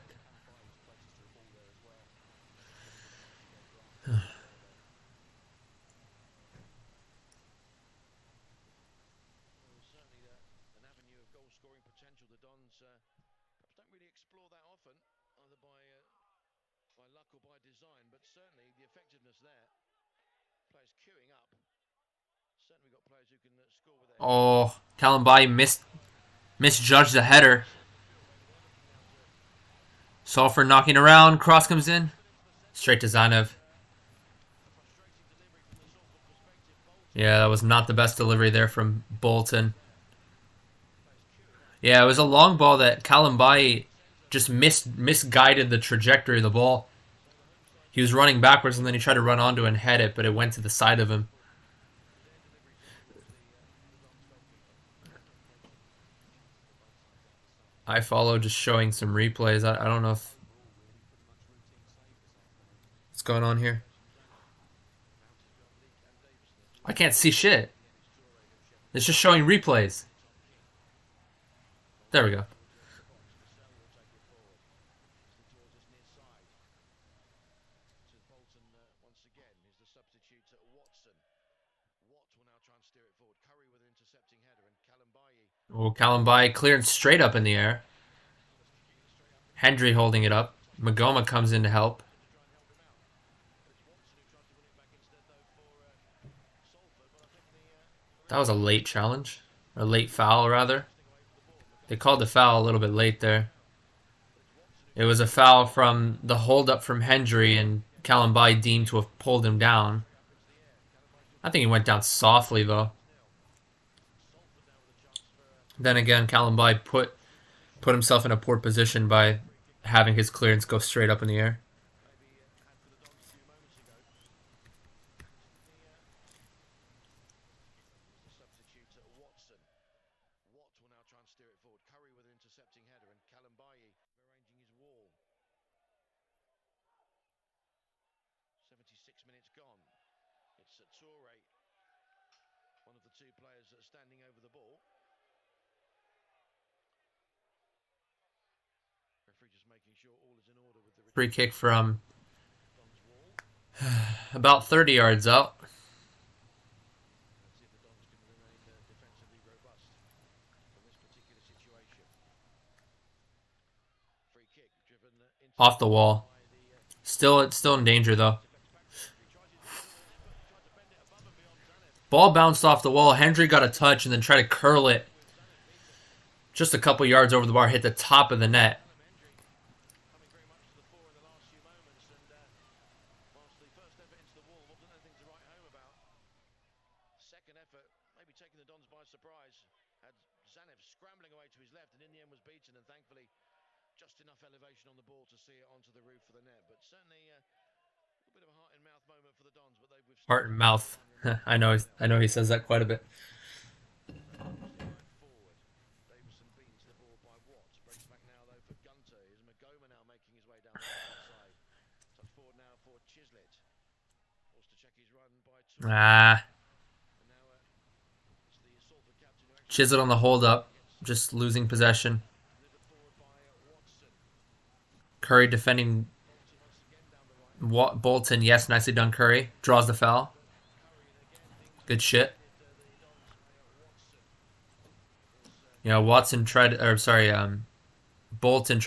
Oh, Callum Bailly misjudged the header. Salford knocking around. Cross comes in. Straight to Zanev. Yeah, that was not the best delivery there from Bolton. Yeah, it was a long ball that Callum Bailly just misguided the trajectory of the ball. He was running backwards and then he tried to run onto it and head it, but it went to the side of him. I follow just showing some replays. I don't know if... What's going on here? I can't see shit. It's just showing replays. There we go. Watt will now try and steer it forward. Curry with an intercepting header, and Kalambayi Oh, Kalambai cleared straight up in the air. Hendry holding it up. Magoma comes in to help. That was a late challenge. Or late foul, rather. They called the foul a little bit late there. It was a foul from the hold-up from Hendry, and Kalambai deemed to have pulled him down. I think he went down softly, though. Then again, Kalambai put himself in a poor position by having his clearance go straight up in the air. Watt will now try and steer it forward. Curry with an intercepting header, and Kalambayi arranging his wall. 76 minutes gone. It's Toure, one of the two players that are standing over the ball. Referee just making sure all is in order with the Free kick from about 30 yards out. Let's see if the Dons can remain defensively robust from this particular situation. Free kick driven into Off the wall. Still in danger, though. Ball bounced off the wall. Hendry got a touch and then tried to curl it just a couple yards over the bar, hit the top of the net. coming very much to the fore in the last few moments, and whilst the first effort into the wall wasn't anything to write home about, second effort maybe taking the Dons by surprise. Had Zanev scrambling away to his left, and in the end was beaten, and thankfully just enough elevation on the ball to see it onto the roof for the net. But certainly a little bit of a heart in mouth moment for the Dons, but they've withstood Heart and mouth. I know he says that quite a bit. forward. Davison beats the ball by Watt. Breaks back now though for Gunter. Is Magoma now making his way down the left side. Touch forward now for Chislett. Forced to check his run by two. Ah, And now it's the Salford captain who actually Chislett on the hold up, just losing possession. delivered forward by Watson. Curry defending Bolton. Yes, nicely done, Curry. Draws the foul. Good shit. You know, Bolton tried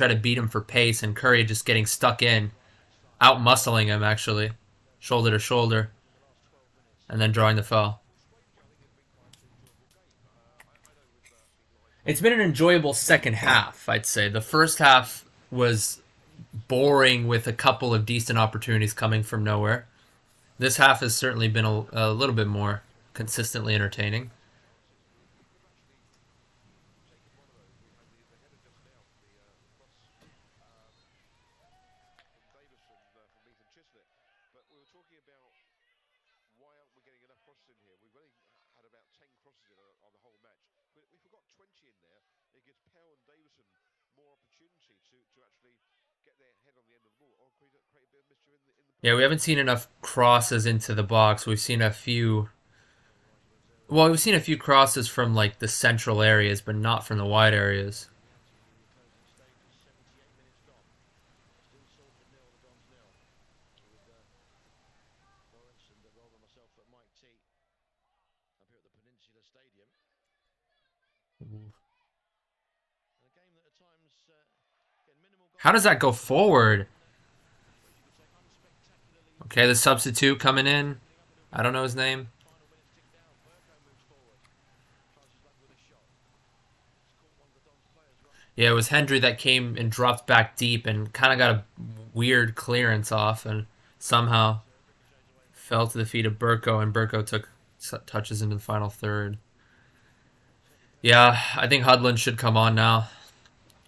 to beat him for pace, and Curry just getting stuck in, out muscling him actually, shoulder to shoulder, and then drawing the foul. It's been an enjoyable second half, I'd say. The first half was boring with a couple of decent opportunities coming from nowhere. This half has certainly been a little bit more consistently entertaining. Davison from Leyton Chislett. But we were talking about why aren't we getting enough crosses in here? We've only had about 10 crosses in on the whole match. But if we've got 20 in there, it gives Powell and Davison more opportunity to actually get their head on the end of the ball or create a bit of mischief in the Yeah, we haven't seen enough crosses into the box. We've seen a few. Well, we've seen a few crosses from like the central areas, but not from the wide areas. How does that go forward? Okay, the substitute coming in. I don't know his name. Yeah, it was Hendry that came and dropped back deep and kind of got a weird clearance off and somehow fell to the feet of Burko, and Burko took touches into the final third. Yeah, I think Hudlin should come on now.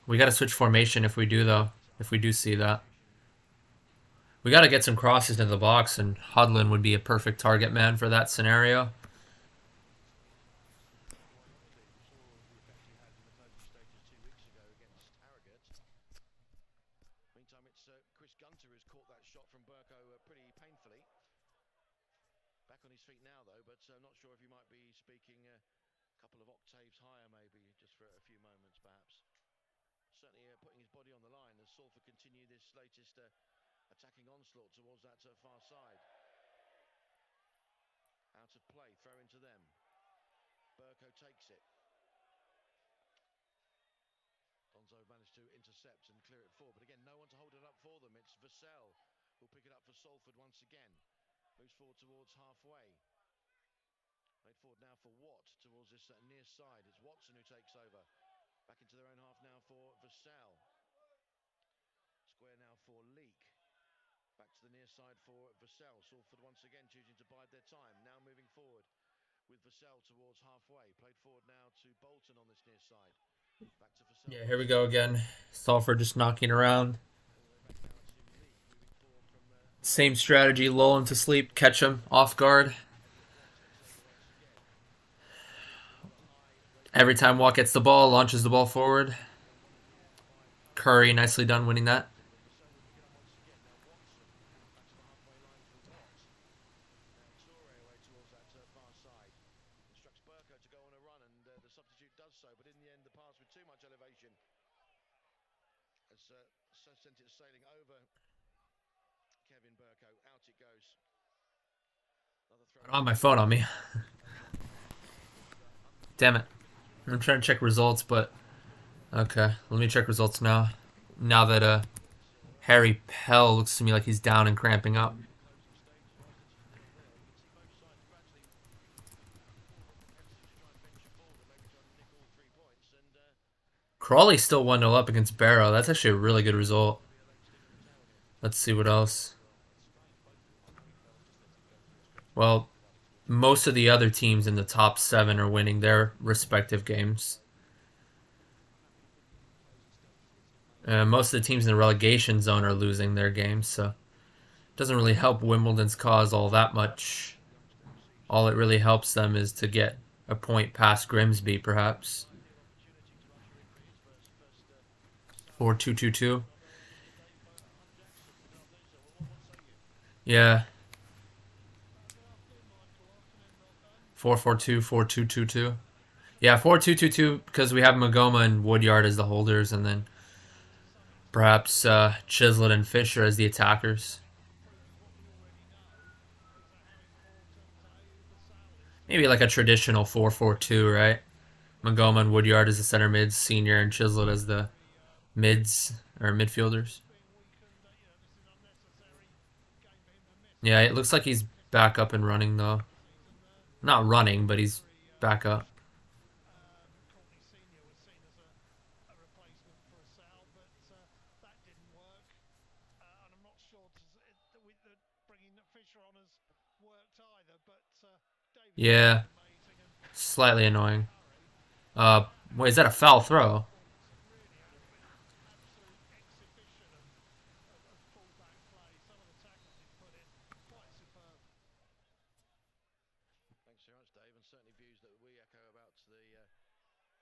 We got to switch formation if we do, though. If we do see that. We got to get some crosses into the box, and Hudlin would be a perfect target man for that scenario. Meantime, it's Chris Gunter who's caught that shot from Burko pretty painfully. Back on his feet now, though, but I'm not sure if he might be speaking a couple of octaves higher, maybe, just for a few moments, perhaps. Certainly putting his body on the line as Salford continue this latest attacking onslaught towards that far side. Out out of play. Throw into them. Burko takes it. Donzo managed to intercept and clear it forward, but again, no one to hold it up for them. It's Vassell who'll pick it up for Salford once again. Moves forward towards halfway. Played forward now for Watt towards this near side. It's Watson who takes over. Back into their own half now for Vassell. Square now for Leek. Back to the near side for Vassell. Salford once again choosing to bide their time. Now moving forward with Vassell towards halfway. Played forward now to Bolton on this near side. Back to Vassell. Yeah, here we go again. Salford just knocking around. Same strategy, lull him to sleep, catch him off guard. Every time Watt gets the ball, launches the ball forward. Curry, nicely done winning that. Instructs Burko to go on a run, and the substitute does so, but in the end the pass with too much elevation has sent it sailing over Kevin Burko. Out it goes. I don't have my phone on me. Damn it. I'm trying to check results, but... Okay, let me check results now. Now that Harry Pell looks to me like he's down and cramping up. Crawley's still 1-0 up against Barrow. That's actually a really good result. Let's see what else. Well, most of the other teams in the top 7 are winning their respective games. Most of the teams in the relegation zone are losing their games, so it doesn't really help Wimbledon's cause all that much. All it really helps them is to get a point past Grimsby, perhaps. 4-2-2-2. Yeah. 4-4-2, 4-2-2-2. Yeah, 4-2-2-2 because we have Magoma and Woodyard as the holders, and then perhaps Chislett and Fisher as the attackers. Maybe like a traditional 4-4-2, right? Magoma and Woodyard as the center mids, Senior and Chislett as the mids or midfielders. Yeah, it looks like he's back up and running though. Not running, but he's back up. Yeah, slightly annoying. Wait, is that a foul throw?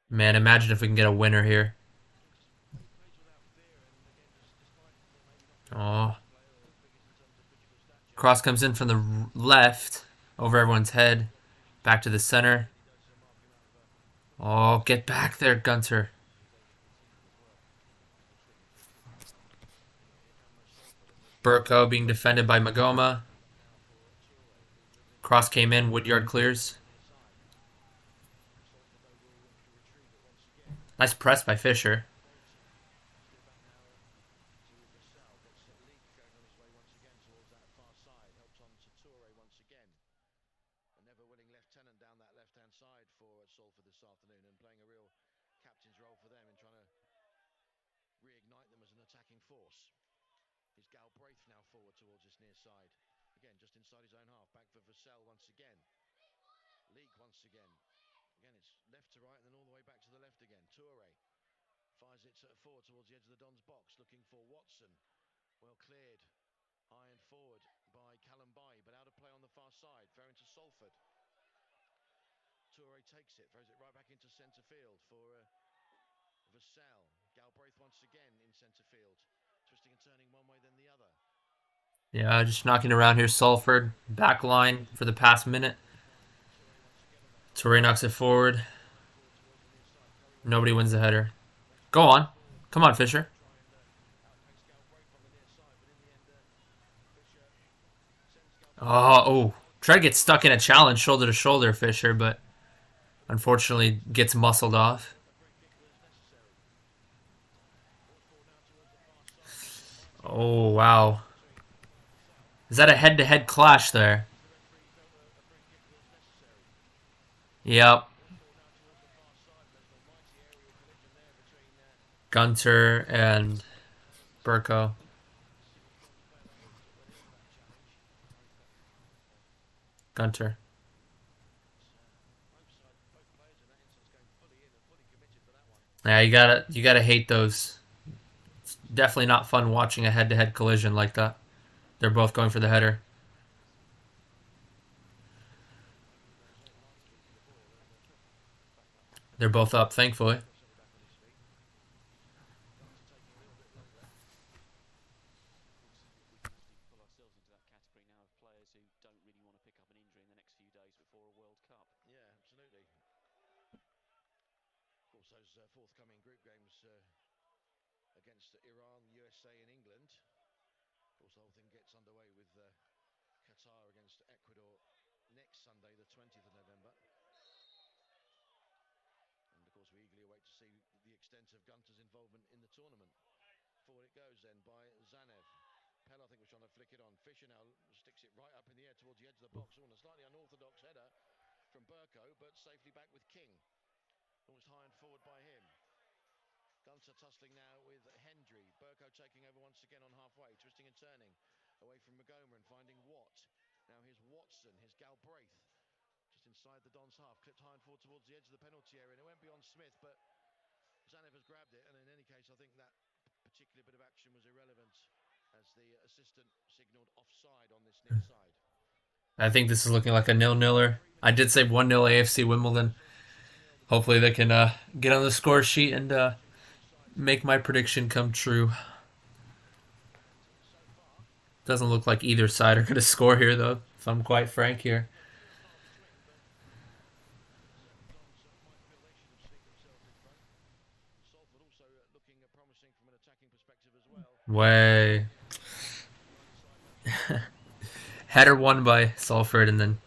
Man, imagine if we can get a winner here. Oh. Cross comes in from the left, over everyone's head. Back to the center. Oh, get back there, Gunter. Burko being defended by Magoma. Cross came in, Woodyard clears. Nice press by Fisher. Salford this afternoon and playing a real captain's role for them in trying to reignite them as an attacking force. Is Galbraith now forward towards this near side. Again, just inside his own half. Back for Vassell once again. Leek once again. Again, it's left to right and then all the way back to the left again. Toure fires it forward towards the edge of the Dons box, looking for Watson. Well cleared. High and forward by Callum Baye, but out of play on the far side. Throw into Salford. Toure takes it, throws it right back into centre field for Vassell. Galbraith once again in centre field, twisting and turning one way then the other. Yeah, just knocking around here. Salford, back line for the past minute. Toure knocks it forward. Nobody wins the header. Go on. Come on, Fisher. Oh, Try to get stuck in a challenge shoulder to shoulder, Fisher, but unfortunately gets muscled off. Oh, wow. Is that a head-to-head clash there? Yep. Gunter and Burko. Gunter. Yeah, you gotta hate those. It's definitely not fun watching a head-to-head collision like that. They're both going for the header. They're both up, thankfully. Yeah, absolutely. Of course, those forthcoming group games against Iran, USA, and England. Of course, the whole thing gets underway with Qatar against Ecuador next Sunday, the 20th of November. And of course, we eagerly await to see the extent of Gunter's involvement in the tournament. Forward it goes then by Zanev. Pell, I think, was trying to flick it on. Fisher now sticks it right up in the air towards the edge of the box. Oh, and a slightly unorthodox header from Burko, but safely back with King. Almost high and forward by him. Gunter tussling now with Hendry. Burko taking over once again on halfway, twisting and turning away from Magoma and finding Watt. Now here's Watson, here's Galbraith. Just inside the Dons half, clipped high and forward towards the edge of the penalty area. And it went beyond Smith, but Zanev has grabbed it. And in any case, I think that particular bit of action was irrelevant as the assistant signalled offside on this near side. I think this is looking like a 0-0er. I did say 1-0 AFC Wimbledon. Hopefully they can get on the score sheet and make my prediction come true. Doesn't look like either side are going to score here, though, if I'm quite frank here. Salford also looking promising from an attacking perspective as well. Way. Header won by Salford, and then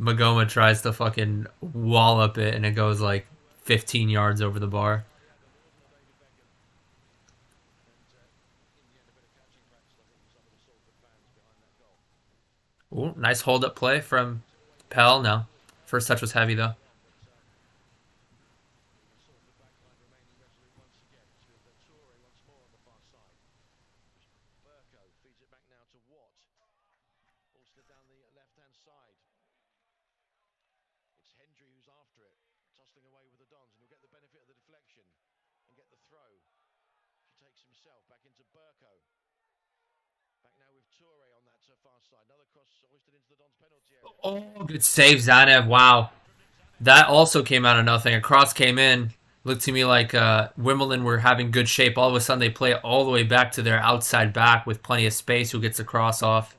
Magoma tries to fucking wallop it, and it goes like 15 yards over the bar. Ooh, nice hold-up play from Pell. No, first touch was heavy, though. Burko feeds it back now to Watt. Ball slid down the left-hand side. It's Hendry who's after it, tussling away with the Dons, and he'll get the benefit of the deflection and get the throw. He takes himself back into Burko. Back now with Toure on that far side. Another cross hoisted into the Dons penalty area. Oh, good save, Zanev. Wow. That also came out of nothing. A cross came in. Looked to me like Wimbledon were having good shape. All of a sudden, they play it all the way back to their outside back with plenty of space. Who gets the cross off?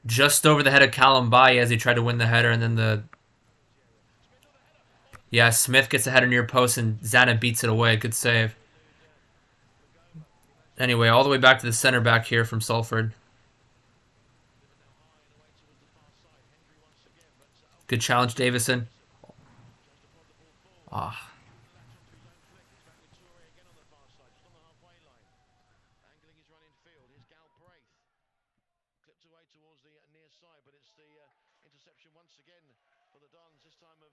Just over the head of Callum Baye as he tried to win the header, and then the... Yeah, Smith gets the header near post, and Zanev beats it away. Good save. Anyway, all the way back to the center back here from Salford. Good challenge, Davison. Ah. Angling his run in field. Here's Galbraith. Clipped away towards the near side, but it's the interception once again for the Dons. This time of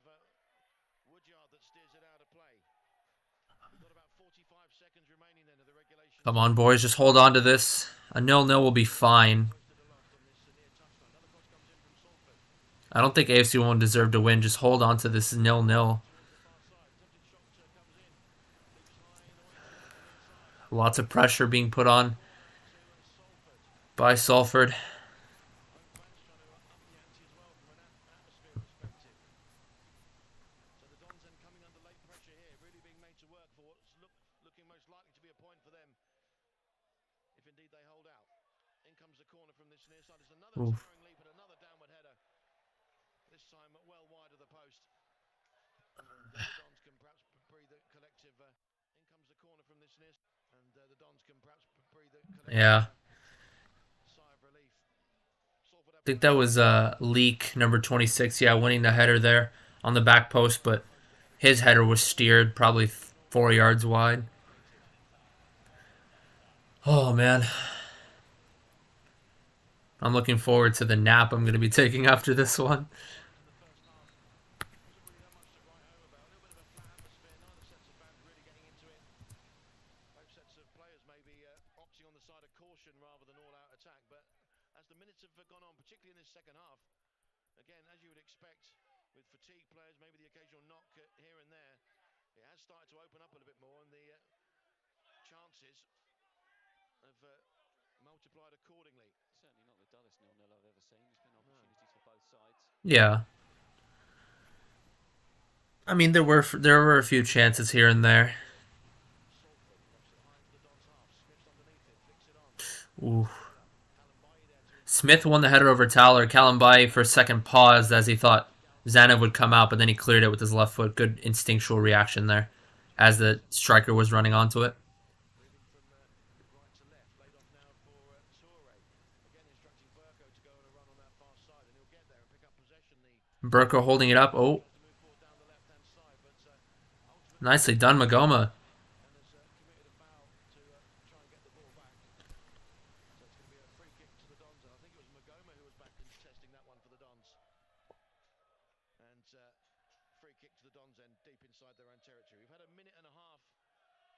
Woodyard that steers it out of play. We've got about 45 seconds remaining then of the regulation. Come on, boys. Just hold on to this. A 0-0 will be fine. I don't think AFC won't deserve to win. Just hold on to this 0-0. Lots of pressure being put on by Salford. So the Dons then coming under late pressure here, really being made to work for what's looking most likely to be a point for them, if indeed they hold out. In comes the corner from this near side. It's another towering leap and another downward header. This time well wide of the post. The Dons can perhaps breathe a collective. In comes the corner from this near, and the Dons can perhaps breathe a collective. Yeah. think that was Leak, number 26. Yeah, winning the header there on the back post, but his header was steered probably 4 yards wide. Oh, man. I'm looking forward to the nap I'm going to be taking after this one. Again, as you would expect, with fatigue players, maybe the occasional knock here and there, it has started to open up a little bit more, and the chances have multiplied accordingly. Certainly not the dullest 0-0 I've ever seen. There's been opportunities for both sides. Yeah. I mean, there were a few chances here and there. Ooh. Smith won the header over Towler. Kalambai for a second paused as he thought Zanev would come out, but then he cleared it with his left foot. Good instinctual reaction there as the striker was running onto it. Burko holding it up. Oh. Nicely done, Magoma. Free kick to the Dons end deep inside their own territory. We've had a minute and a half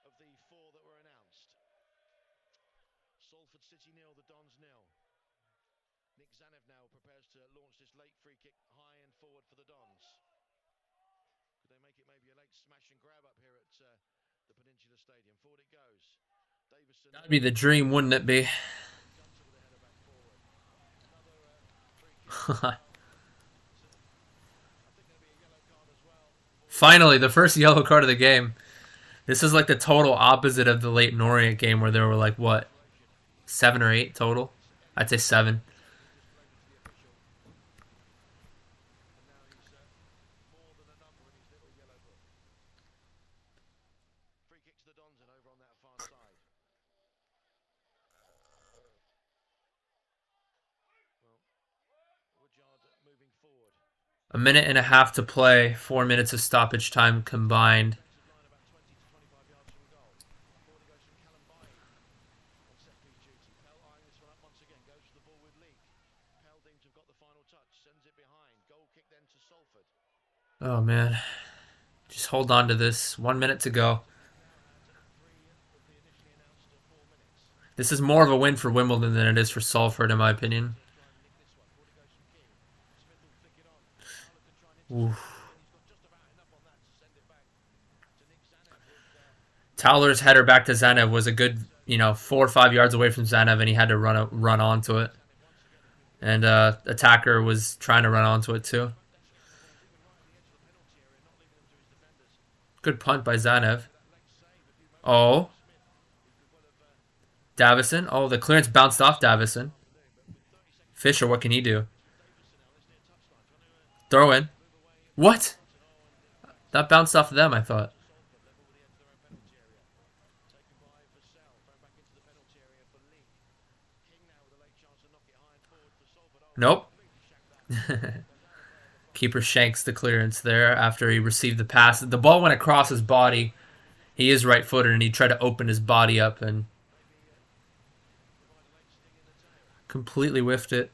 of the 4 that were announced. Salford City 0, the Dons 0. Nick Zanev now prepares to launch this late free kick high and forward for the Dons. Could they make it maybe a late smash and grab up here at the Peninsula Stadium? Forward it goes. Davison. That'd be the dream, wouldn't it be? Finally, the first yellow card of the game. This is like the total opposite of the Leyton Orient game where there were like, what, 7 or 8 total? I'd say 7. Free kick to the Dons and over on that far side. Well, Woodyard moving forward. A minute and a half to play. 4 minutes of stoppage time combined. Oh, man. Just hold on to this. 1 minute to go. This is more of a win for Wimbledon than it is for Salford, in my opinion. Oof. Towler's header back to Zanev was a good, 4 or 5 yards away from Zanev, and he had to run onto it. And attacker was trying to run onto it too. Good punt by Zanev. Oh. Davison. Oh, the clearance bounced off Davison. Fisher, what can he do? Throw in. What? That bounced off of them, I thought. Nope. Keeper shanks the clearance there after he received the pass. The ball went across his body. He is right-footed, and he tried to open his body up and completely whiffed it.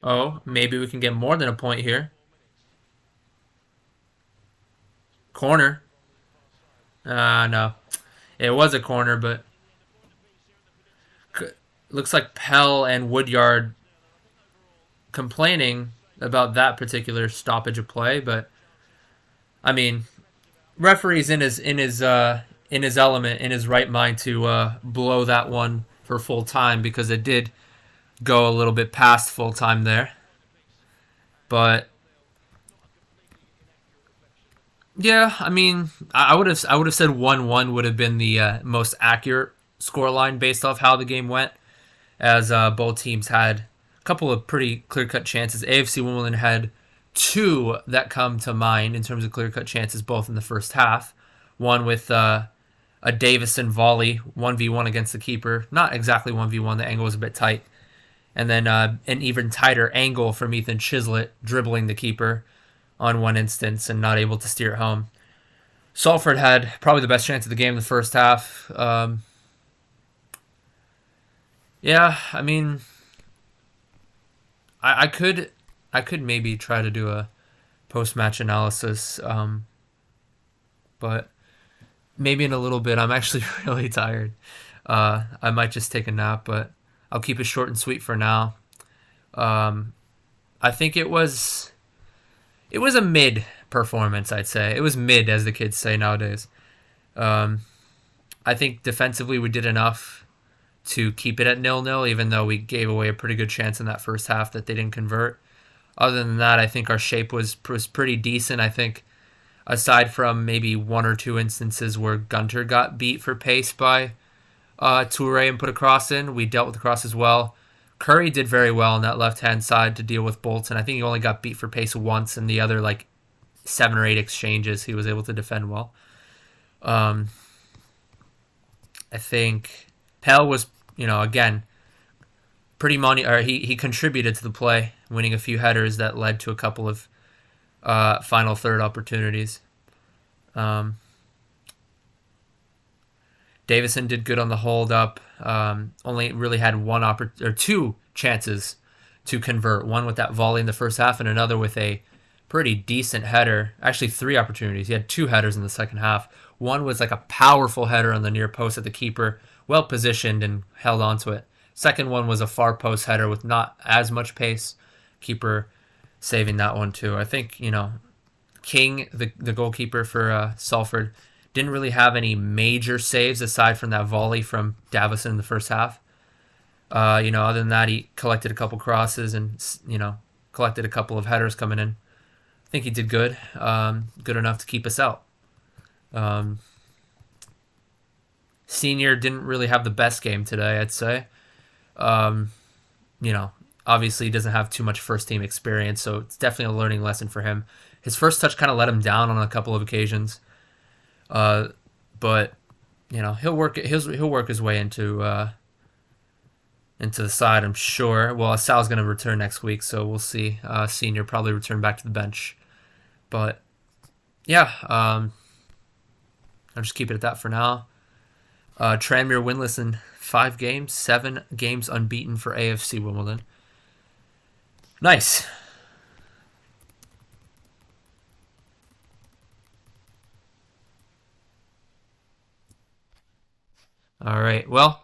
Oh, maybe we can get more than a point here. Corner. No. It was a corner, but looks like Pell and Woodyard complaining about that particular stoppage of play, but I mean, referee's in his element, in his right mind to blow that one for full time because it did go a little bit past full time there. But yeah, I mean, I would have said 1-1 would have been the most accurate scoreline based off how the game went. as both teams had a couple of pretty clear-cut chances. AFC Wimbledon had 2 that come to mind in terms of clear-cut chances, both in the first half. One with a Davison volley, 1v1 against the keeper. Not exactly 1v1, the angle was a bit tight. And then an even tighter angle from Ethan Chislett dribbling the keeper on one instance and not able to steer it home. Salford had probably the best chance of the game in the first half. Yeah, I mean, I could maybe try to do a post-match analysis, but maybe in a little bit. I'm actually really tired. I might just take a nap, but I'll keep it short and sweet for now. I think it was a mid performance, I'd say. It was mid, as the kids say nowadays. I think defensively we did enough to keep it at 0-0, even though we gave away a pretty good chance in that first half that they didn't convert. Other than that, I think our shape was pretty decent. I think aside from maybe 1 or 2 instances where Gunter got beat for pace by Toure and put a cross in, we dealt with the cross as well. Curry did very well on that left-hand side to deal with Bolton. I think he only got beat for pace once, and the other 7 or 8 exchanges he was able to defend well. I think Pell was, again, pretty he contributed to the play, winning a few headers that led to a couple of final third opportunities. Davison did good on the hold up. Only really had 2 chances to convert. One with that volley in the first half, and another with a pretty decent header. Actually, 3 opportunities. He had 2 headers in the second half. One was a powerful header on the near post at the keeper, well positioned and held onto it. Second one was a far post header with not as much pace. Keeper saving that one too. I think, King, the goalkeeper for Salford, didn't really have any major saves aside from that volley from Davison in the first half. Other than that, he collected a couple crosses and, collected a couple of headers coming in. I think he did good. Good enough to keep us out. Senior didn't really have the best game today, I'd say. Obviously he doesn't have too much first-team experience, so it's definitely a learning lesson for him. His first touch kind of let him down on a couple of occasions. But he'll work his way into the side, I'm sure. Well, Sal's going to return next week, so we'll see. Senior probably return back to the bench. But yeah, I'll just keep it at that for now. Tranmere winless in 5 games, 7 games unbeaten for AFC Wimbledon. Nice. All right, well,